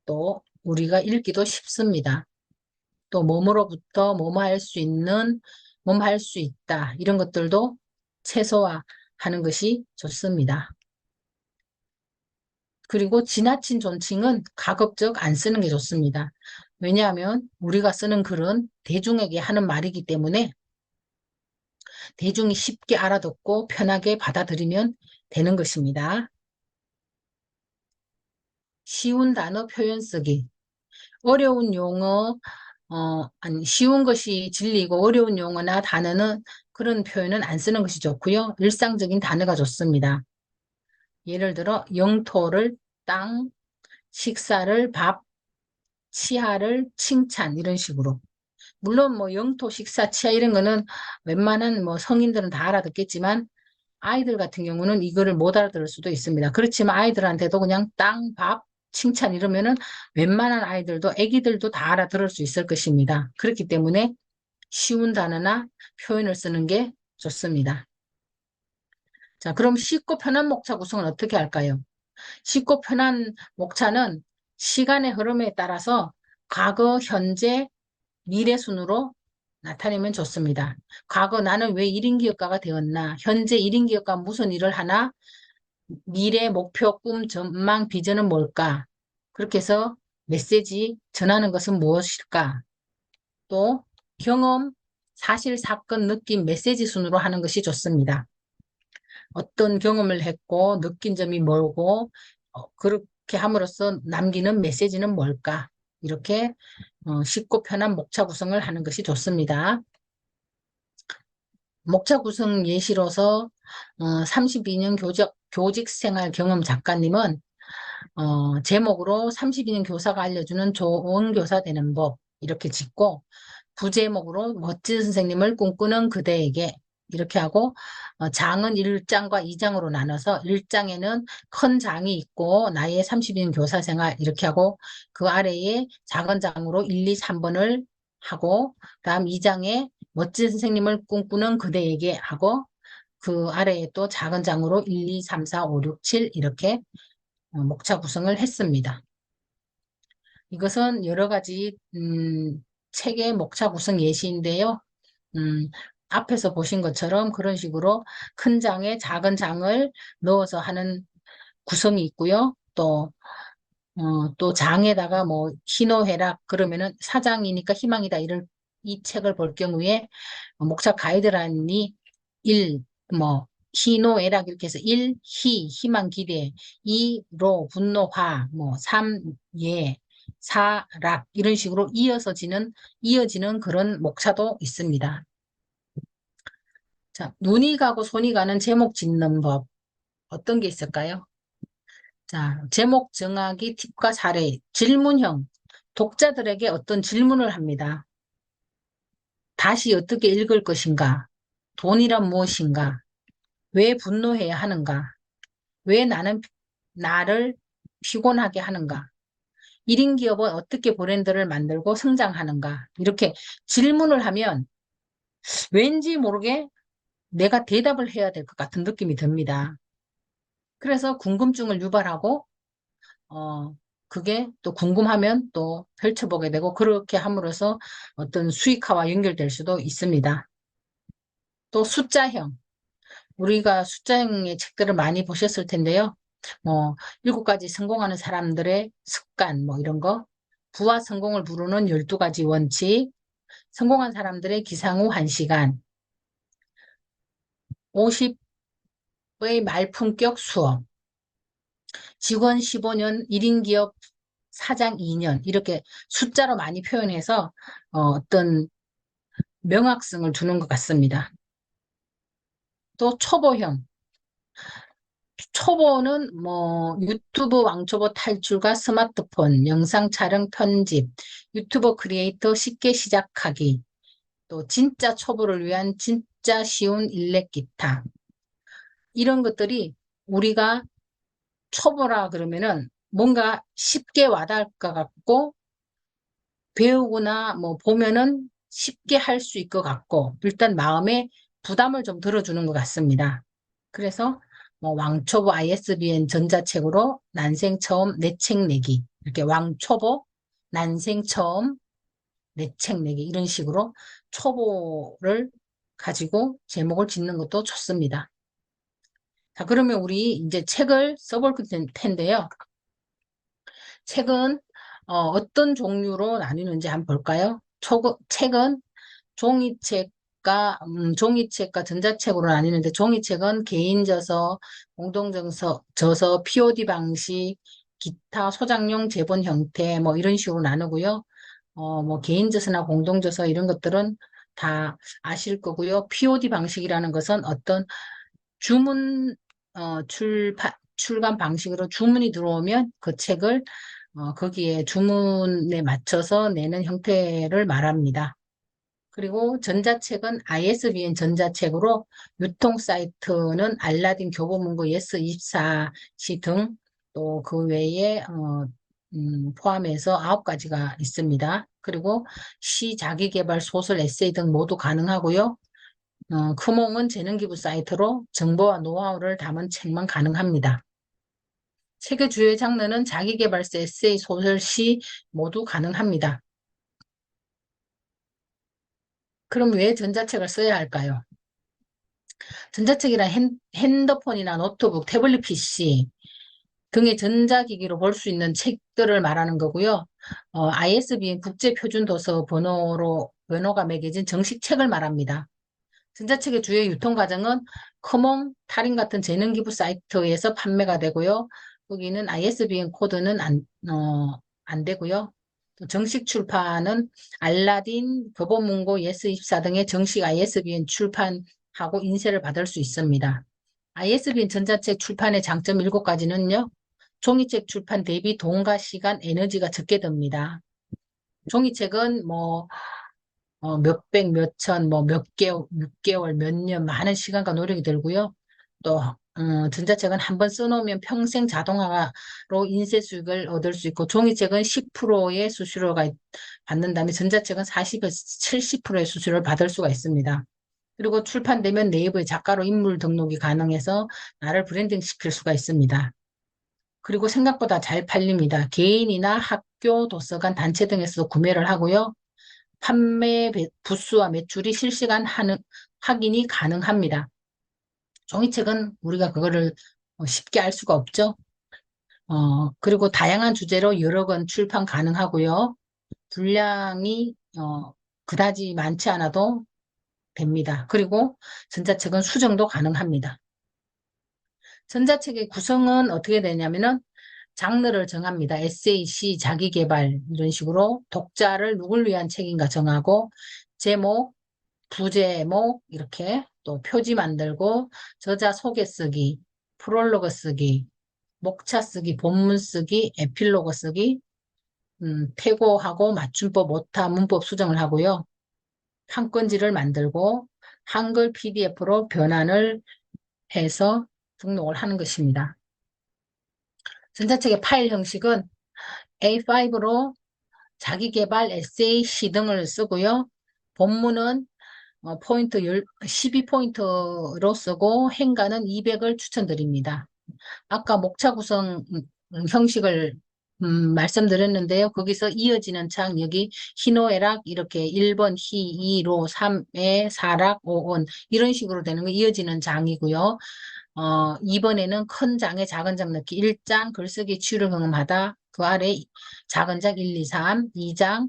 또 우리가 읽기도 쉽습니다. 또 몸으로부터 뭐뭐 할 수 있는, 뭐뭐 할 수 있다 이런 것들도 최소화하는 것이 좋습니다. 그리고 지나친 존칭은 가급적 안 쓰는 게 좋습니다. 왜냐하면 우리가 쓰는 글은 대중에게 하는 말이기 때문에 대중이 쉽게 알아듣고 편하게 받아들이면 되는 것입니다. 쉬운 단어 표현 쓰기. 어려운 용어, 아니, 쉬운 것이 진리고 어려운 용어나 단어는 그런 표현은 안 쓰는 것이 좋고요. 일상적인 단어가 좋습니다. 예를 들어 영토를 땅, 식사를 밥, 치아를 칭찬 이런 식으로. 물론 뭐 영토, 식사, 치아 이런 거는 웬만한 뭐 성인들은 다 알아듣겠지만 아이들 같은 경우는 이거를 못 알아들을 수도 있습니다. 그렇지만 아이들한테도 그냥 땅, 밥, 칭찬 이러면은 웬만한 아이들도 애기들도 다 알아들을 수 있을 것입니다. 그렇기 때문에 쉬운 단어나 표현을 쓰는 게 좋습니다. 자, 그럼 쉽고 편한 목차 구성은 어떻게 할까요? 쉽고 편한 목차는 시간의 흐름에 따라서 과거, 현재, 미래 순으로 나타내면 좋습니다. 과거 나는 왜 1인 기업가가 되었나? 현재 1인 기업가 무슨 일을 하나? 미래 목표, 꿈, 전망, 비전은 뭘까? 그렇게 해서 메시지 전하는 것은 무엇일까? 또 경험, 사실, 사건, 느낌, 메시지 순으로 하는 것이 좋습니다. 어떤 경험을 했고 느낀 점이 뭐고 그렇게 함으로써 남기는 메시지는 뭘까? 이렇게 쉽고 편한 목차 구성을 하는 것이 좋습니다. 목차 구성 예시로서 32년 교직 생활 경험 작가님은 제목으로 32년 교사가 알려주는 좋은 교사 되는 법 이렇게 짓고 부제목으로 멋진 선생님을 꿈꾸는 그대에게 이렇게 하고 장은 1장과 2장으로 나눠서 1장에는 큰 장이 있고 나의 32년 교사 생활 이렇게 하고 그 아래에 작은 장으로 1, 2, 3번을 하고 다음 2장에 멋진 선생님을 꿈꾸는 그대에게 하고 그 아래에 또 작은 장으로 1, 2, 3, 4, 5, 6, 7 이렇게 목차 구성을 했습니다. 이것은 여러 가지 책의 목차 구성 예시인데요. 음, 앞에서 보신 것처럼 그런 식으로 큰 장에 작은 장을 넣어서 하는 구성이 있고요. 또 장에다가 뭐 희노애락 그러면은 사장이니까 희망이다 이 책을 볼 경우에 목차 가이드라인이 1, 뭐 희노애락 이렇게 해서 1, 희망 기대, 2, 분노 화, 뭐 3, 예, 4, 락 이런 식으로 이어지는 그런 목차도 있습니다. 자, 눈이 가고 손이 가는 제목 짓는 법. 어떤 게 있을까요? 자, 제목 정하기 팁과 사례, 질문형. 독자들에게 어떤 질문을 합니다. 다시 어떻게 읽을 것인가? 돈이란 무엇인가? 왜 분노해야 하는가? 왜 나를 피곤하게 하는가? 1인 기업은 어떻게 브랜드를 만들고 성장하는가? 이렇게 질문을 하면 왠지 모르게 내가 대답을 해야 될 것 같은 느낌이 듭니다. 그래서 궁금증을 유발하고, 어, 그게 또 궁금하면 또 펼쳐보게 되고, 그렇게 함으로써 어떤 수익화와 연결될 수도 있습니다. 또 숫자형. 우리가 숫자형의 책들을 많이 보셨을 텐데요. 뭐, 7가지 성공하는 사람들의 습관, 뭐 이런 거. 부와 성공을 부르는 12가지 원칙. 성공한 사람들의 기상 후 1시간. 50의 말품격 수업. 직원 15년, 1인 기업 사장 2년. 이렇게 숫자로 많이 표현해서 어떤 명확성을 두는 것 같습니다. 또 초보형. 초보는 뭐 유튜브 왕초보 탈출과 스마트폰, 영상 촬영 편집, 유튜버 크리에이터 쉽게 시작하기, 또 진짜 초보를 위한 진짜 쉬운 일렉 기타. 이런 것들이 우리가 초보라 그러면은 뭔가 쉽게 와닿을 것 같고 배우거나 뭐 보면은 쉽게 할 수 있을 것 같고 일단 마음에 부담을 좀 들어주는 것 같습니다. 그래서 뭐 왕초보 ISBN 전자책으로 난생 처음 내 책 내기 이렇게 왕초보 난생 처음 내 책 내기 이런 식으로 초보를 가지고 제목을 짓는 것도 좋습니다. 자, 그러면 우리 이제 책을 써볼 텐데요. 책은 어떤 종류로 나뉘는지 한번 볼까요? 책은 종이책과 전자책으로 나뉘는데 종이책은 개인 저서, 공동 저서, POD 방식, 기타 소장용 제본 형태 뭐 이런 식으로 나누고요. 뭐 개인 저서나 공동 저서 이런 것들은 다 아실 거고요. POD 방식이라는 것은 어떤 주문 출간 방식으로 주문이 들어오면 그 책을 거기에 주문에 맞춰서 내는 형태를 말합니다. 그리고 전자책은 ISBN 전자책으로 유통 사이트는 알라딘, 교보문고, 예스24시 등 또 그 외에 포함해서 9가지가 있습니다. 그리고 시, 자기계발, 소설, 에세이 등 모두 가능하고요. 크몽은 재능기부 사이트로 정보와 노하우를 담은 책만 가능합니다. 책의 주요 장르는 자기계발서, 에세이, 소설, 시 모두 가능합니다. 그럼 왜 전자책을 써야 할까요? 전자책이란 핸드폰이나 노트북, 태블릿 PC 등의 전자기기로 볼 수 있는 책들을 말하는 거고요. ISBN 국제표준도서 번호가 매겨진 정식 책을 말합니다. 전자책의 주요 유통 과정은 커몽, 타린 같은 재능기부 사이트에서 판매가 되고요. 거기는 ISBN 코드는 안 되고요. 또 정식 출판은 알라딘, 교보문고, 예스24 등의 정식 ISBN 출판하고 인쇄를 받을 수 있습니다. ISBN 전자책 출판의 장점 7가지는요. 종이책 출판 대비 돈과 시간, 에너지가 적게 듭니다. 종이책은 뭐 몇백, 몇천, 뭐 몇 개월, 6개월, 몇 년, 많은 시간과 노력이 들고요. 또 전자책은 한번 써놓으면 평생 자동화로 인쇄 수익을 얻을 수 있고 종이책은 10%의 수수료가 받는다면 전자책은 40에서 70%의 수수료를 받을 수가 있습니다. 그리고 출판되면 네이버에 작가로 인물 등록이 가능해서 나를 브랜딩 시킬 수가 있습니다. 그리고 생각보다 잘 팔립니다. 개인이나 학교, 도서관, 단체 등에서 구매를 하고요. 판매 부수와 매출이 실시간 확인이 가능합니다. 종이책은 우리가 그거를 쉽게 알 수가 없죠. 그리고 다양한 주제로 여러 권 출판 가능하고요. 분량이 그다지 많지 않아도 됩니다. 그리고 전자책은 수정도 가능합니다. 전자책의 구성은 어떻게 되냐면은 장르를 정합니다. 에세이, 시, 자기계발 이런 식으로 독자를 누굴 위한 책인가 정하고 제목, 부제목 이렇게 또 표지 만들고 저자 소개 쓰기, 프롤로그 쓰기, 목차 쓰기, 본문 쓰기, 에필로그 쓰기, 태고하고 맞춤법, 오타, 문법 수정을 하고요. 판권지를 만들고 한글 PDF로 변환을 해서 등록을 하는 것입니다. 전자책의 파일 형식은 A5로 자기계발, 에세이, 시 등을 쓰고요. 본문은 포인트 12포인트로 쓰고 행가는 200을 추천드립니다. 아까 목차 구성 형식을 말씀드렸는데요. 거기서 이어지는 창 여기 희노애락 이렇게 1번 희, 2로 3에 4락, 5온 이런 식으로 되는 거 이어지는 장이고요. 2번에는 큰 장에 작은 장 넣기 1장 글쓰기 치유를 경험하다 그 아래 작은 장 1, 2, 3, 2장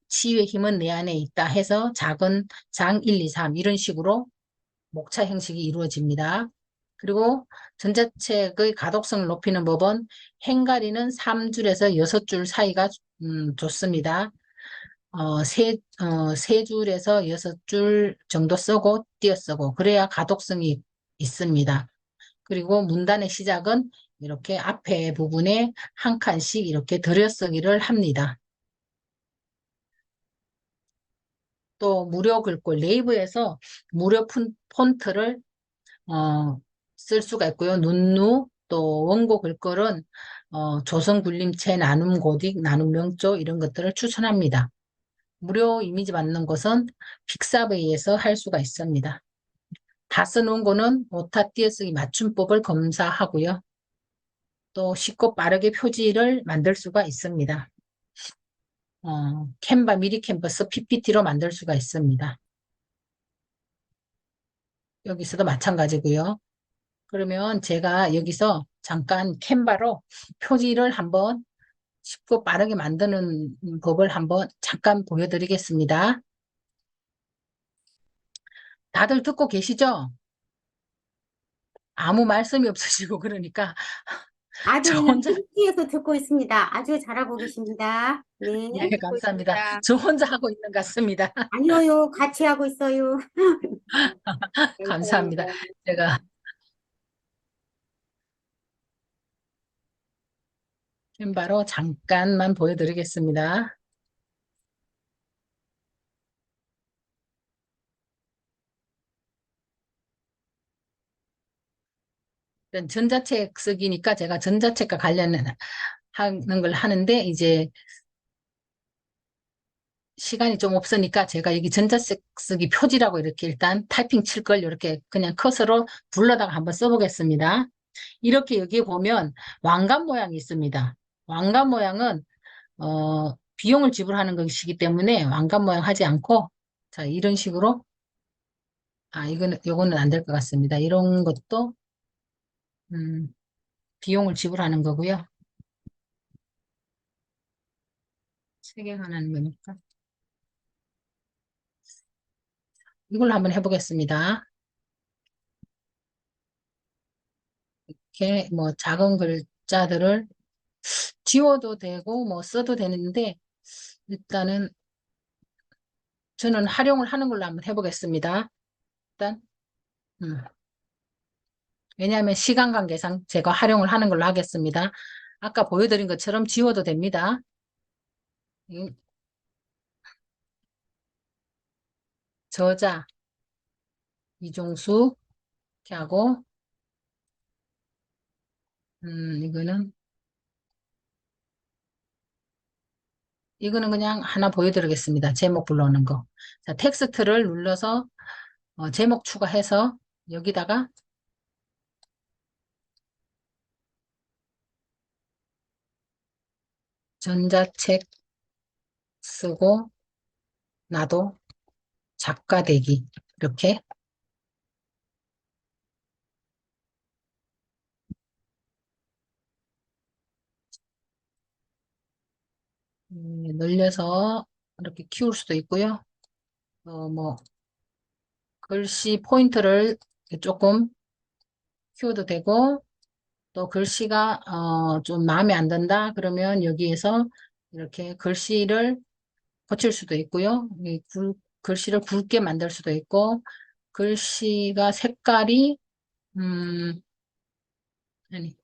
치유의 힘은 내 안에 있다 해서 작은 장 1, 2, 3 이런 식으로 목차 형식이 이루어집니다. 그리고 전자책의 가독성을 높이는 법은 행가리는 3줄에서 6줄 사이가 좋습니다. 세 줄에서 6줄 정도 쓰고 띄어 쓰고 그래야 가독성이 있습니다. 그리고 문단의 시작은 이렇게 앞에 부분에 한 칸씩 이렇게 들여쓰기를 합니다. 또 무료 글꼴 네이버에서 무료 폰트를 쓸 수가 있고요. 눈누 또 원고 글꼴은 조선굴림체, 나눔고딕, 나눔명조 이런 것들을 추천합니다. 무료 이미지 받는 것은 픽사베이에서 할 수가 있습니다. 다 써놓은 거는 오타 띄어쓰기 맞춤법을 검사하고요. 또 쉽고 빠르게 표지를 만들 수가 있습니다. 캔바, 미리 캔버스, PPT로 만들 수가 있습니다. 여기서도 마찬가지고요. 그러면 제가 여기서 잠깐 캔바로 표지를 한번 쉽고 빠르게 만드는 법을 한번 잠깐 보여드리겠습니다. 다들 듣고 계시죠? 아무 말씀이 없으시고 그러니까 아주 저 그냥 혼자 PPT에서 듣고 있습니다. 아주 잘하고 계십니다. 네. 예, 듣고 감사합니다. 있습니다. 저 혼자 하고 있는 것 같습니다. 아니요, 같이 하고 있어요. 감사합니다. 감사합니다. 제가 캔바로 잠깐만 보여드리겠습니다. 전자책 쓰기니까 제가 전자책과 관련하는 걸 하는데 이제 시간이 좀 없으니까 제가 여기 전자책 쓰기 표지라고 이렇게 일단 타이핑 칠 걸 이렇게 그냥 컷으로 불러다가 한번 써보겠습니다. 이렇게 여기 보면 왕관 모양이 있습니다. 왕관 모양은 비용을 지불하는 것이기 때문에 왕관 모양 하지 않고 자 이런 식으로 요거는 안 될 것 같습니다. 이런 것도 음, 비용을 지불하는 거고요. 세 개가 하는 거니까 이걸로 한번 해보겠습니다. 이렇게 뭐 작은 글자들을 지워도 되고 뭐 써도 되는데 일단은 저는 활용을 하는 걸로 한번 해보겠습니다. 일단 왜냐하면 시간 관계상 제가 활용을 하는 걸로 하겠습니다. 아까 보여드린 것처럼 지워도 됩니다. 저자 이종수 이렇게 하고 이거는 그냥 하나 보여드리겠습니다. 제목 불러오는 거. 자, 텍스트를 눌러서 제목 추가해서 여기다가 전자책 쓰고 나도 작가 되기 이렇게 늘려서 이렇게 키울 수도 있고요. 뭐 글씨 포인트를 조금 키워도 되고 또 글씨가 좀 마음에 안 든다 그러면 여기에서 이렇게 글씨를 고칠 수도 있고요. 글씨를 굵게 만들 수도 있고, 글씨가 색깔이, 음, 아니,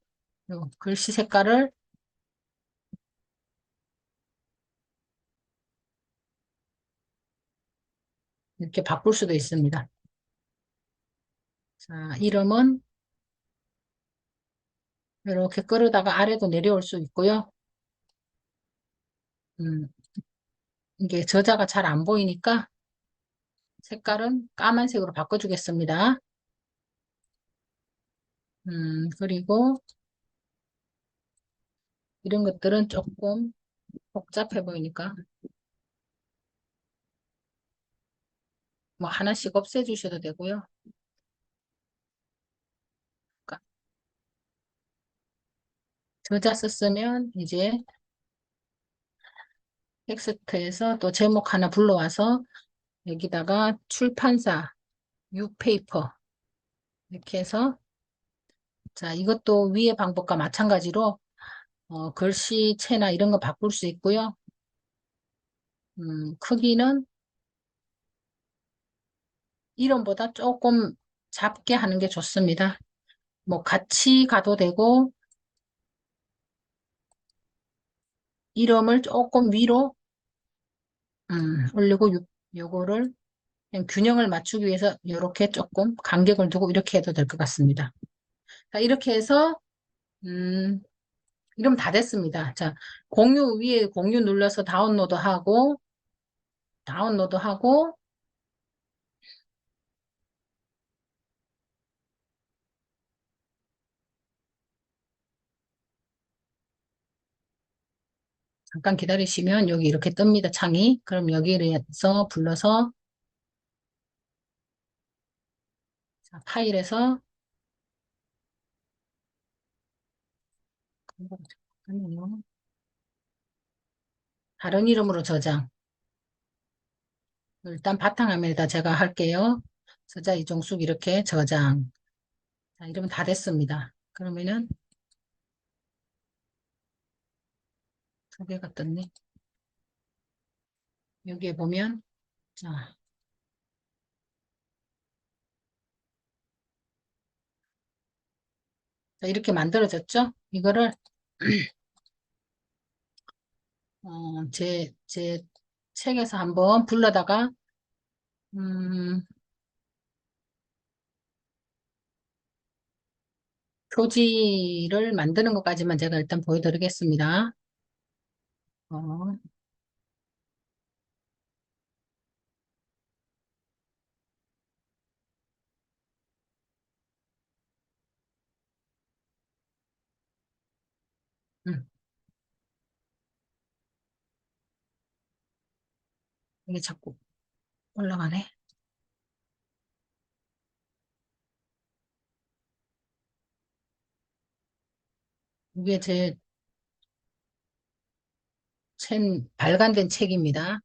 요 글씨 색깔을 이렇게 바꿀 수도 있습니다. 자, 이름은 이렇게 끌어다가 아래도 내려올 수 있고요. 음, 이게 저자가 잘 안 보이니까 색깔은 까만색으로 바꿔주겠습니다. 그리고 이런 것들은 조금 복잡해 보이니까 뭐 하나씩 없애주셔도 되고요. 그러니까 저자 썼으면 이제 텍스트에서 또 제목 하나 불러와서 여기다가 출판사, 뉴페이퍼 이렇게 해서 자 이것도 위의 방법과 마찬가지로 글씨체나 이런 거 바꿀 수 있고요. 크기는 이름보다 조금 작게 하는 게 좋습니다. 뭐 같이 가도 되고 이름을 조금 위로 올리고 요거를 그냥 균형을 맞추기 위해서 이렇게 조금 간격을 두고 이렇게 해도 될 것 같습니다. 자, 이렇게 해서 음, 이러면 다 됐습니다. 자, 공유 위에 공유 눌러서 다운로드하고 잠깐 기다리시면 여기 이렇게 뜹니다. 창이. 그럼 여기에서 불러서 자, 파일에서 잠깐만요. 다른 이름으로 저장. 일단 바탕화면에다 제가 할게요. 저자 이종숙 이렇게 저장. 자, 이러면 다 됐습니다. 그러면은 두 개가 떴네. 여기에 보면 자, 자, 이렇게 만들어졌죠? 이거를 제 책에서 한번 불러다가 음, 표지를 만드는 것까지만 제가 일단 보여드리겠습니다. 어, 음, 이게 자꾸 올라가네. 이게 제 발간된 책입니다.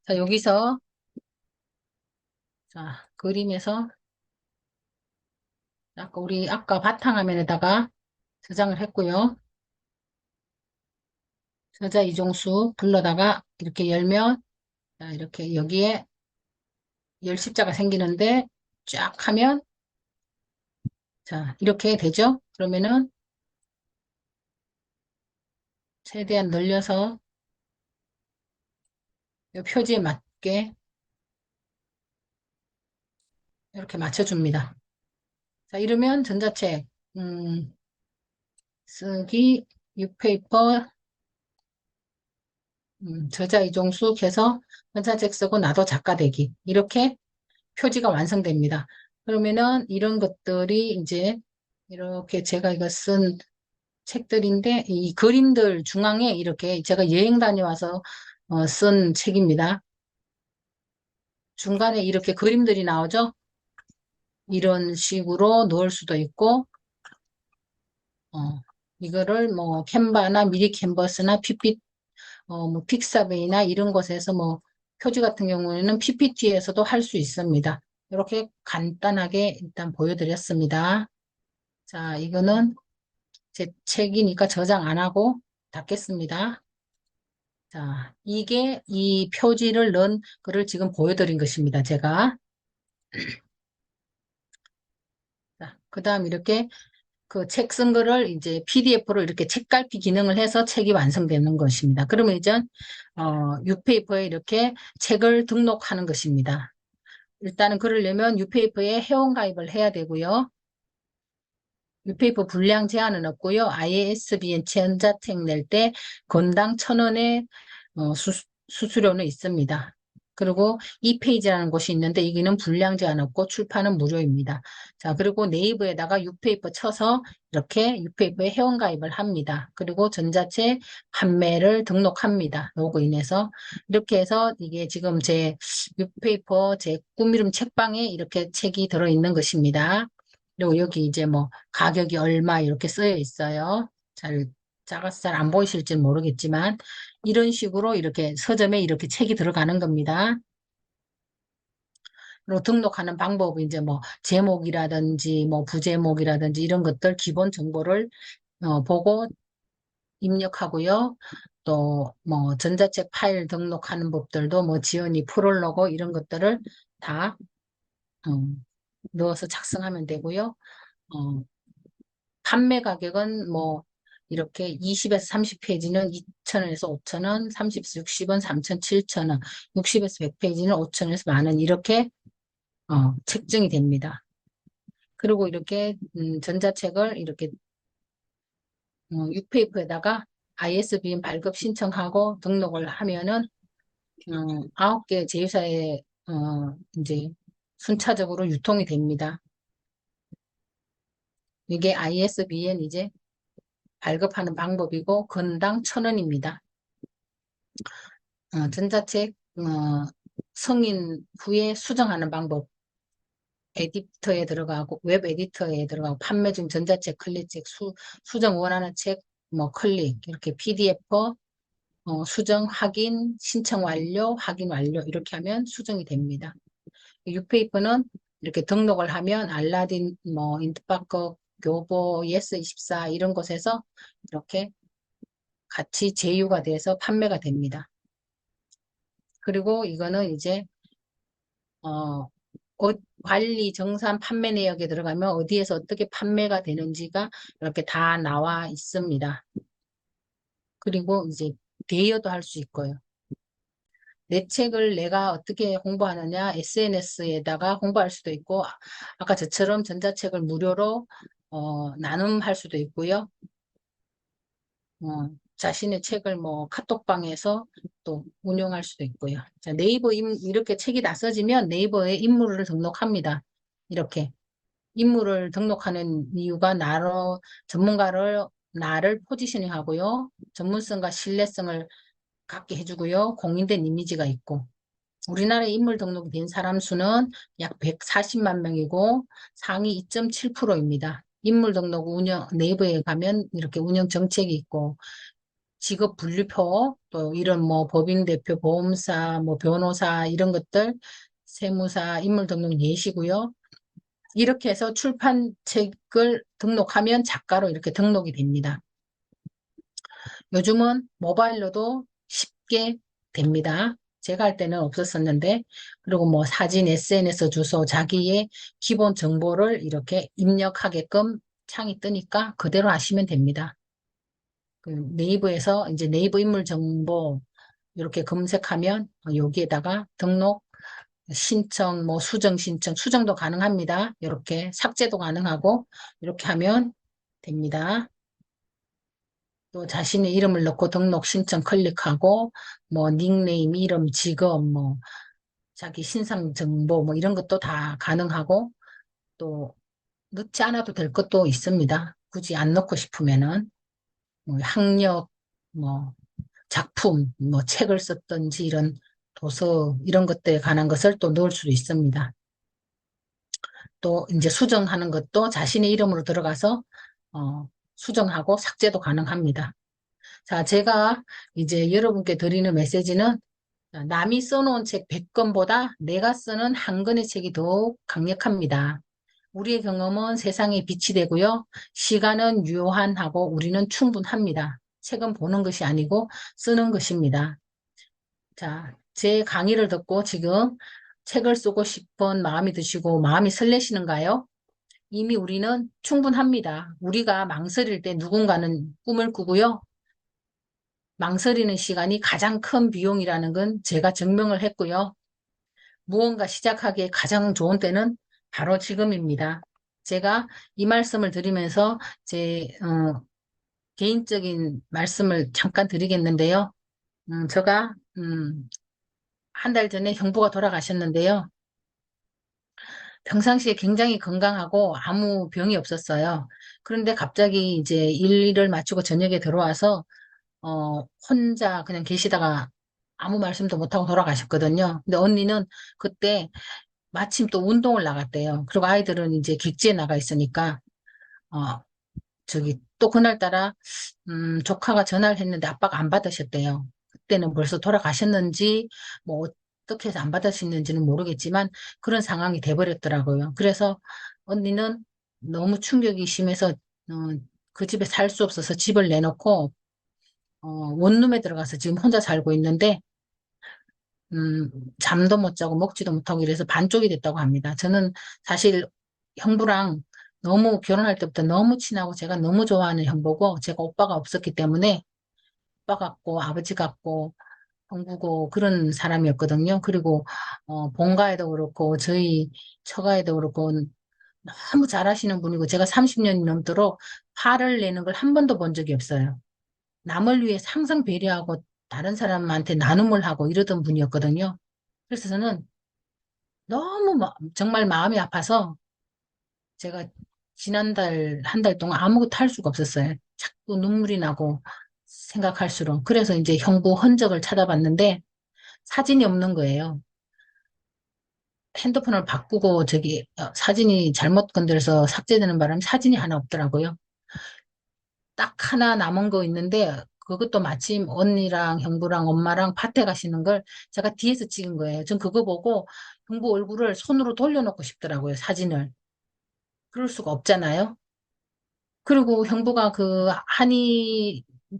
자, 여기서 자, 그림에서 아까 바탕화면에다가 저장을 했고요. 저자 이종수 불러다가 이렇게 열면 자, 이렇게 여기에 열 십자가 생기는데 쫙 하면 자 이렇게 되죠. 그러면은 최대한 늘려서 이 표지에 맞게 이렇게 맞춰줍니다. 자 이러면 전자책 쓰기 뉴페이퍼 저자 이종숙 해서 전자책 쓰고 나도 작가 되기 이렇게 표지가 완성됩니다. 그러면은 이런 것들이 이제 이렇게 제가 이거 쓴 책들인데 이 그림들 중앙에 이렇게 제가 여행 다녀와서 쓴 책입니다. 중간에 이렇게 그림들이 나오죠? 이런 식으로 넣을 수도 있고 어, 이거를 뭐 캔바나 미리 캔버스나 뭐 픽사베이나 이런 곳에서 뭐 표지 같은 경우에는 PPT에서도 할 수 있습니다. 이렇게 간단하게 일단 보여드렸습니다. 자, 이거는 제 책이니까 저장 안 하고 닫겠습니다. 자, 이게 이 표지를 넣은 거를 지금 보여드린 것입니다. 제가. 자, 그 다음 이렇게 그 책 쓴 거를 이제 PDF로 이렇게 책갈피 기능을 해서 책이 완성되는 것입니다. 그러면 이제 유페이퍼에 이렇게 책을 등록하는 것입니다. 일단은 그러려면 유페이퍼에 회원가입을 해야 되고요. 유페이퍼 분량 제한은 없고요. ISBN 전자책 낼 때 건당 1,000원의 수수료는 있습니다. 그리고 이페이지라는 곳이 있는데 여기는 분량 제한 없고 출판은 무료입니다. 자, 그리고 네이버에다가 유페이퍼 쳐서 이렇게 유페이퍼에 회원가입을 합니다. 그리고 전자책 판매를 등록합니다. 요거 인해서 이렇게 해서 이게 지금 제 유페이퍼 제 꾸미름 책방에 이렇게 책이 들어있는 것입니다. 그리고 여기 이제 뭐 가격이 얼마 이렇게 쓰여 있어요. 잘 작아서 잘 안 보이실지 모르겠지만 이런 식으로 이렇게 서점에 이렇게 책이 들어가는 겁니다. 그리고 등록하는 방법은 이제 뭐 제목이라든지 뭐 부제목이라든지 이런 것들 기본 정보를 보고 입력하고요. 또 뭐 전자책 파일 등록하는 법들도 뭐 지연이 프롤로그 이런 것들을 다 넣어서 작성하면 되고요. 어, 판매 가격은 뭐 이렇게 20에서 30페이지는 2,000원에서 5,000원, 30에서 60원, 3,000, 7,000원, 60에서 100페이지는 5,000원에서 만 원 이렇게 책정이 됩니다. 그리고 이렇게 전자책을 이렇게 유페이퍼에다가 ISBN 발급 신청하고 등록을 하면은 9개 제휴사에 이제 순차적으로 유통이 됩니다. 이게 ISBN 이제 발급하는 방법이고 건당 1,000원입니다. 전자책 성인 후에 수정하는 방법 에디터에 들어가고 웹 에디터에 들어가고 판매 중 전자책 클릭책 수정 원하는 책 뭐 클릭 이렇게 PDF 수정 확인 신청 완료 확인 완료 이렇게 하면 수정이 됩니다. 유페이퍼는 이렇게 등록을 하면 알라딘 뭐 인트파커 교보 예스24 이런 곳에서 이렇게 같이 제휴가 돼서 판매가 됩니다. 그리고 이거는 이제 어, 관리 정산 판매 내역에 들어가면 어디에서 어떻게 판매가 되는지가 이렇게 다 나와 있습니다. 그리고 이제 대여도 할 수 있고요. 내 책을 내가 어떻게 홍보하느냐 SNS에다가 홍보할 수도 있고 아까 저처럼 전자책을 무료로 나눔할 수도 있고요. 자신의 책을 뭐 카톡방에서 또 운영할 수도 있고요. 자, 네이버 이렇게 책이 다 써지면 네이버에 인물을 등록합니다. 이렇게 인물을 등록하는 이유가 나를 포지셔닝 하고요. 전문성과 신뢰성을 갖게 해주고요. 공인된 이미지가 있고 우리나라에 인물 등록이 된 사람 수는 약 140만 명이고 상위 2.7%입니다. 인물 등록 운영 네이버에 가면 이렇게 운영 정책이 있고 직업 분류표, 또 이런 뭐 법인 대표, 보험사, 뭐 변호사 이런 것들, 세무사, 인물 등록 예시고요. 이렇게 해서 출판책을 등록하면 작가로 이렇게 등록이 됩니다. 요즘은 모바일로도 쉽게 됩니다. 제가 할 때는 없었었는데, 그리고 뭐 사진, SNS 주소, 자기의 기본 정보를 이렇게 입력하게끔 창이 뜨니까 그대로 하시면 됩니다. 그 네이버에서 이제 네이버 인물 정보 이렇게 검색하면 여기에다가 등록 신청 뭐 수정 신청 수정도 가능합니다. 이렇게 삭제도 가능하고 이렇게 하면 됩니다. 또 자신의 이름을 넣고 등록 신청 클릭하고 뭐 닉네임 이름 직업 뭐 자기 신상 정보 뭐 이런 것도 다 가능하고 또 넣지 않아도 될 것도 있습니다. 굳이 안 넣고 싶으면은 뭐 학력 뭐 작품, 뭐 책을 썼던지 이런 도서 이런 것들에 관한 것을 또 넣을 수도 있습니다. 또 이제 수정하는 것도 자신의 이름으로 들어가서 수정하고 삭제도 가능합니다. 자, 제가 이제 여러분께 드리는 메시지는 남이 써놓은 책 100권보다 내가 쓰는 한 권의 책이 더욱 강력합니다. 우리의 경험은 세상에 빛이 되고요. 시간은 유한하고 우리는 충분합니다. 책은 보는 것이 아니고 쓰는 것입니다. 자, 제 강의를 듣고 지금 책을 쓰고 싶은 마음이 드시고 마음이 설레시는가요? 이미 우리는 충분합니다. 우리가 망설일 때 누군가는 꿈을 꾸고요. 망설이는 시간이 가장 큰 비용이라는 건 제가 증명을 했고요. 무언가 시작하기에 가장 좋은 때는 바로 지금입니다. 제가 이 말씀을 드리면서 제 개인적인 말씀을 잠깐 드리겠는데요. 제가 한 달 전에 형부가 돌아가셨는데요. 평상시에 굉장히 건강하고 아무 병이 없었어요. 그런데 갑자기 이제 일을 마치고 저녁에 들어와서 혼자 그냥 계시다가 아무 말씀도 못하고 돌아가셨거든요. 근데 언니는 그때 마침 또 운동을 나갔대요. 그리고 아이들은 이제 객지에 나가 있으니까, 어, 저기 또 그날따라, 조카가 전화를 했는데 아빠가 안 받으셨대요. 그때는 벌써 돌아가셨는지, 뭐 어떻게 해서 안 받으셨는지는 모르겠지만 그런 상황이 돼버렸더라고요. 그래서 언니는 너무 충격이 심해서, 그 집에 살 수 없어서 집을 내놓고, 원룸에 들어가서 지금 혼자 살고 있는데, 음, 잠도 못 자고 먹지도 못하고 이래서 반쪽이 됐다고 합니다. 저는 사실 형부랑 너무 결혼할 때부터 너무 친하고 제가 너무 좋아하는 형부고 제가 오빠가 없었기 때문에 오빠 같고 아버지 같고 형부고 그런 사람이었거든요. 그리고 본가에도 그렇고 저희 처가에도 그렇고 너무 잘하시는 분이고 제가 30년이 넘도록 화를 내는 걸 한 번도 본 적이 없어요. 남을 위해 항상 배려하고 다른 사람한테 나눔을 하고 이러던 분이었거든요. 그래서 저는 너무 정말 마음이 아파서 제가 지난달 한 달 동안 아무것도 할 수가 없었어요. 자꾸 눈물이 나고 생각할수록. 그래서 이제 형부 흔적을 찾아봤는데 사진이 없는 거예요. 핸드폰을 바꾸고 저기 사진이 잘못 건드려서 삭제되는 바람에 사진이 하나 없더라고요. 딱 하나 남은 거 있는데 그것도 마침 언니랑 형부랑 엄마랑 밭에 가시는 걸 제가 뒤에서 찍은 거예요. 전 그거 보고 형부 얼굴을 손으로 돌려놓고 싶더라고요, 사진을. 그럴 수가 없잖아요. 그리고 형부가 그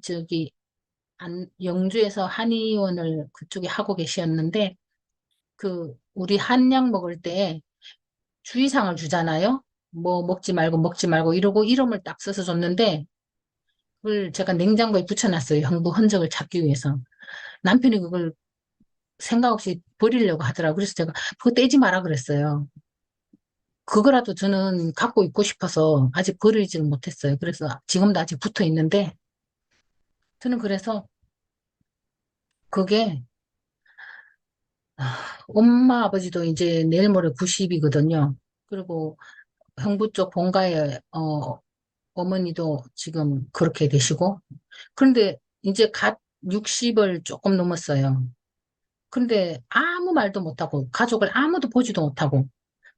저기, 영주에서 한의원을 그쪽에 하고 계셨는데, 우리 한약 먹을 때 주의사항을 주잖아요? 뭐, 먹지 말고 이러고 이름을 딱 써서 줬는데, 그걸 제가 냉장고에 붙여놨어요. 형부 흔적을 찾기 위해서. 남편이 그걸 생각 없이 버리려고 하더라고요. 그래서 제가 그거 떼지 마라 그랬어요. 그거라도 저는 갖고 있고 싶어서 아직 버리지를 못했어요. 그래서 지금도 아직 붙어 있는데, 저는 그래서 그게 엄마 아버지도 이제 내일 모레 90이거든요. 그리고 형부 쪽 본가에 어머니도 지금 그렇게 되시고 그런데 이제 갓 60을 조금 넘었어요. 그런데 아무 말도 못하고 가족을 아무도 보지도 못하고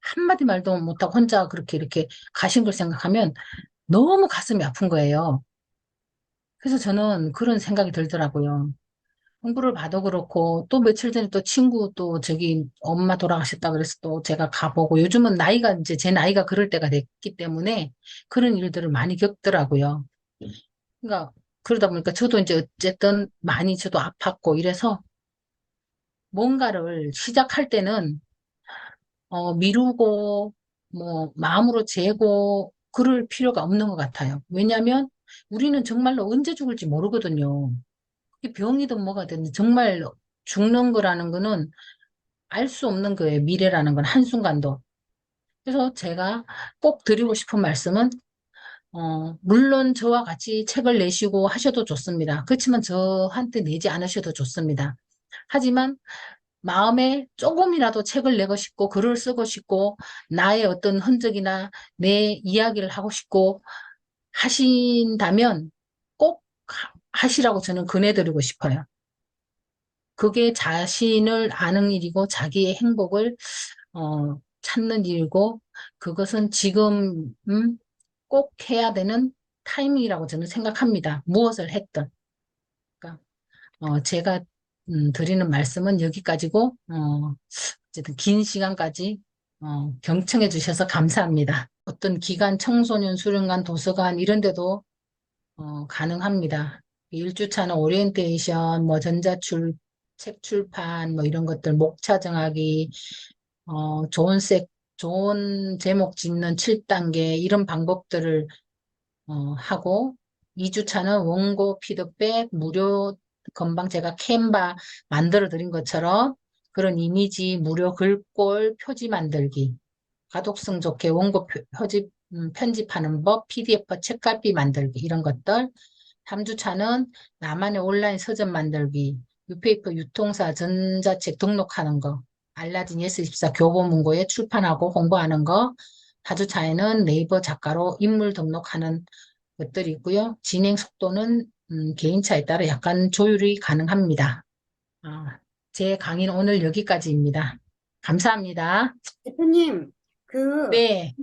한마디 말도 못하고 혼자 그렇게 이렇게 가신 걸 생각하면 너무 가슴이 아픈 거예요. 그래서 저는 그런 생각이 들더라고요. 홍보를 봐도 그렇고 또 며칠 전에 또 친구 또 저기 엄마 돌아가셨다 그래서 또 제가 가보고 요즘은 나이가 이제 제 나이가 그럴 때가 됐기 때문에 그런 일들을 많이 겪더라고요. 그러니까 그러다 보니까 저도 이제 어쨌든 많이 저도 아팠고 이래서 뭔가를 시작할 때는 미루고 뭐 마음으로 재고 그럴 필요가 없는 것 같아요. 왜냐하면 우리는 정말로 언제 죽을지 모르거든요. 그게 병이든 뭐가 되든 정말 죽는 거라는 거는 알 수 없는 거예요. 미래라는 건 한순간도. 그래서 제가 꼭 드리고 싶은 말씀은, 물론 저와 같이 책을 내시고 하셔도 좋습니다. 그렇지만 저한테 내지 않으셔도 좋습니다. 하지만 마음에 조금이라도 책을 내고 싶고, 글을 쓰고 싶고, 나의 어떤 흔적이나 내 이야기를 하고 싶고 하신다면 꼭 하시라고 저는 권해드리고 싶어요. 그게 자신을 아는 일이고 자기의 행복을 찾는 일이고 그것은 지금 꼭 해야 되는 타이밍이라고 저는 생각합니다. 무엇을 했든. 그러니까 제가 드리는 말씀은 여기까지고 어쨌든 긴 시간까지 경청해 주셔서 감사합니다. 어떤 기관, 청소년 수련관, 도서관 이런 데도 가능합니다. 1주차는 오리엔테이션, 뭐 전자출 책 출판, 뭐 이런 것들, 목차 정하기, 좋은 제목 짓는 7단계, 이런 방법들을 하고, 2주차는 원고 피드백, 무료, 금방 제가 캔바 만들어 드린 것처럼 그런 이미지, 무료 글꼴, 표지 만들기, 가독성 좋게 원고 편집하는 법, PDF 책갈피 만들기, 이런 것들. 3주차는 나만의 온라인 서점 만들기, 뉴페이퍼 유통사 전자책 등록하는 거, 알라딘 예스24 교보문고에 출판하고 홍보하는 거. 4주차에는 네이버 작가로 인물 등록하는 것들이 있고요. 진행 속도는 개인차에 따라 약간 조율이 가능합니다. 아, 제 강의는 오늘 여기까지입니다. 감사합니다. 대표님, 그 네.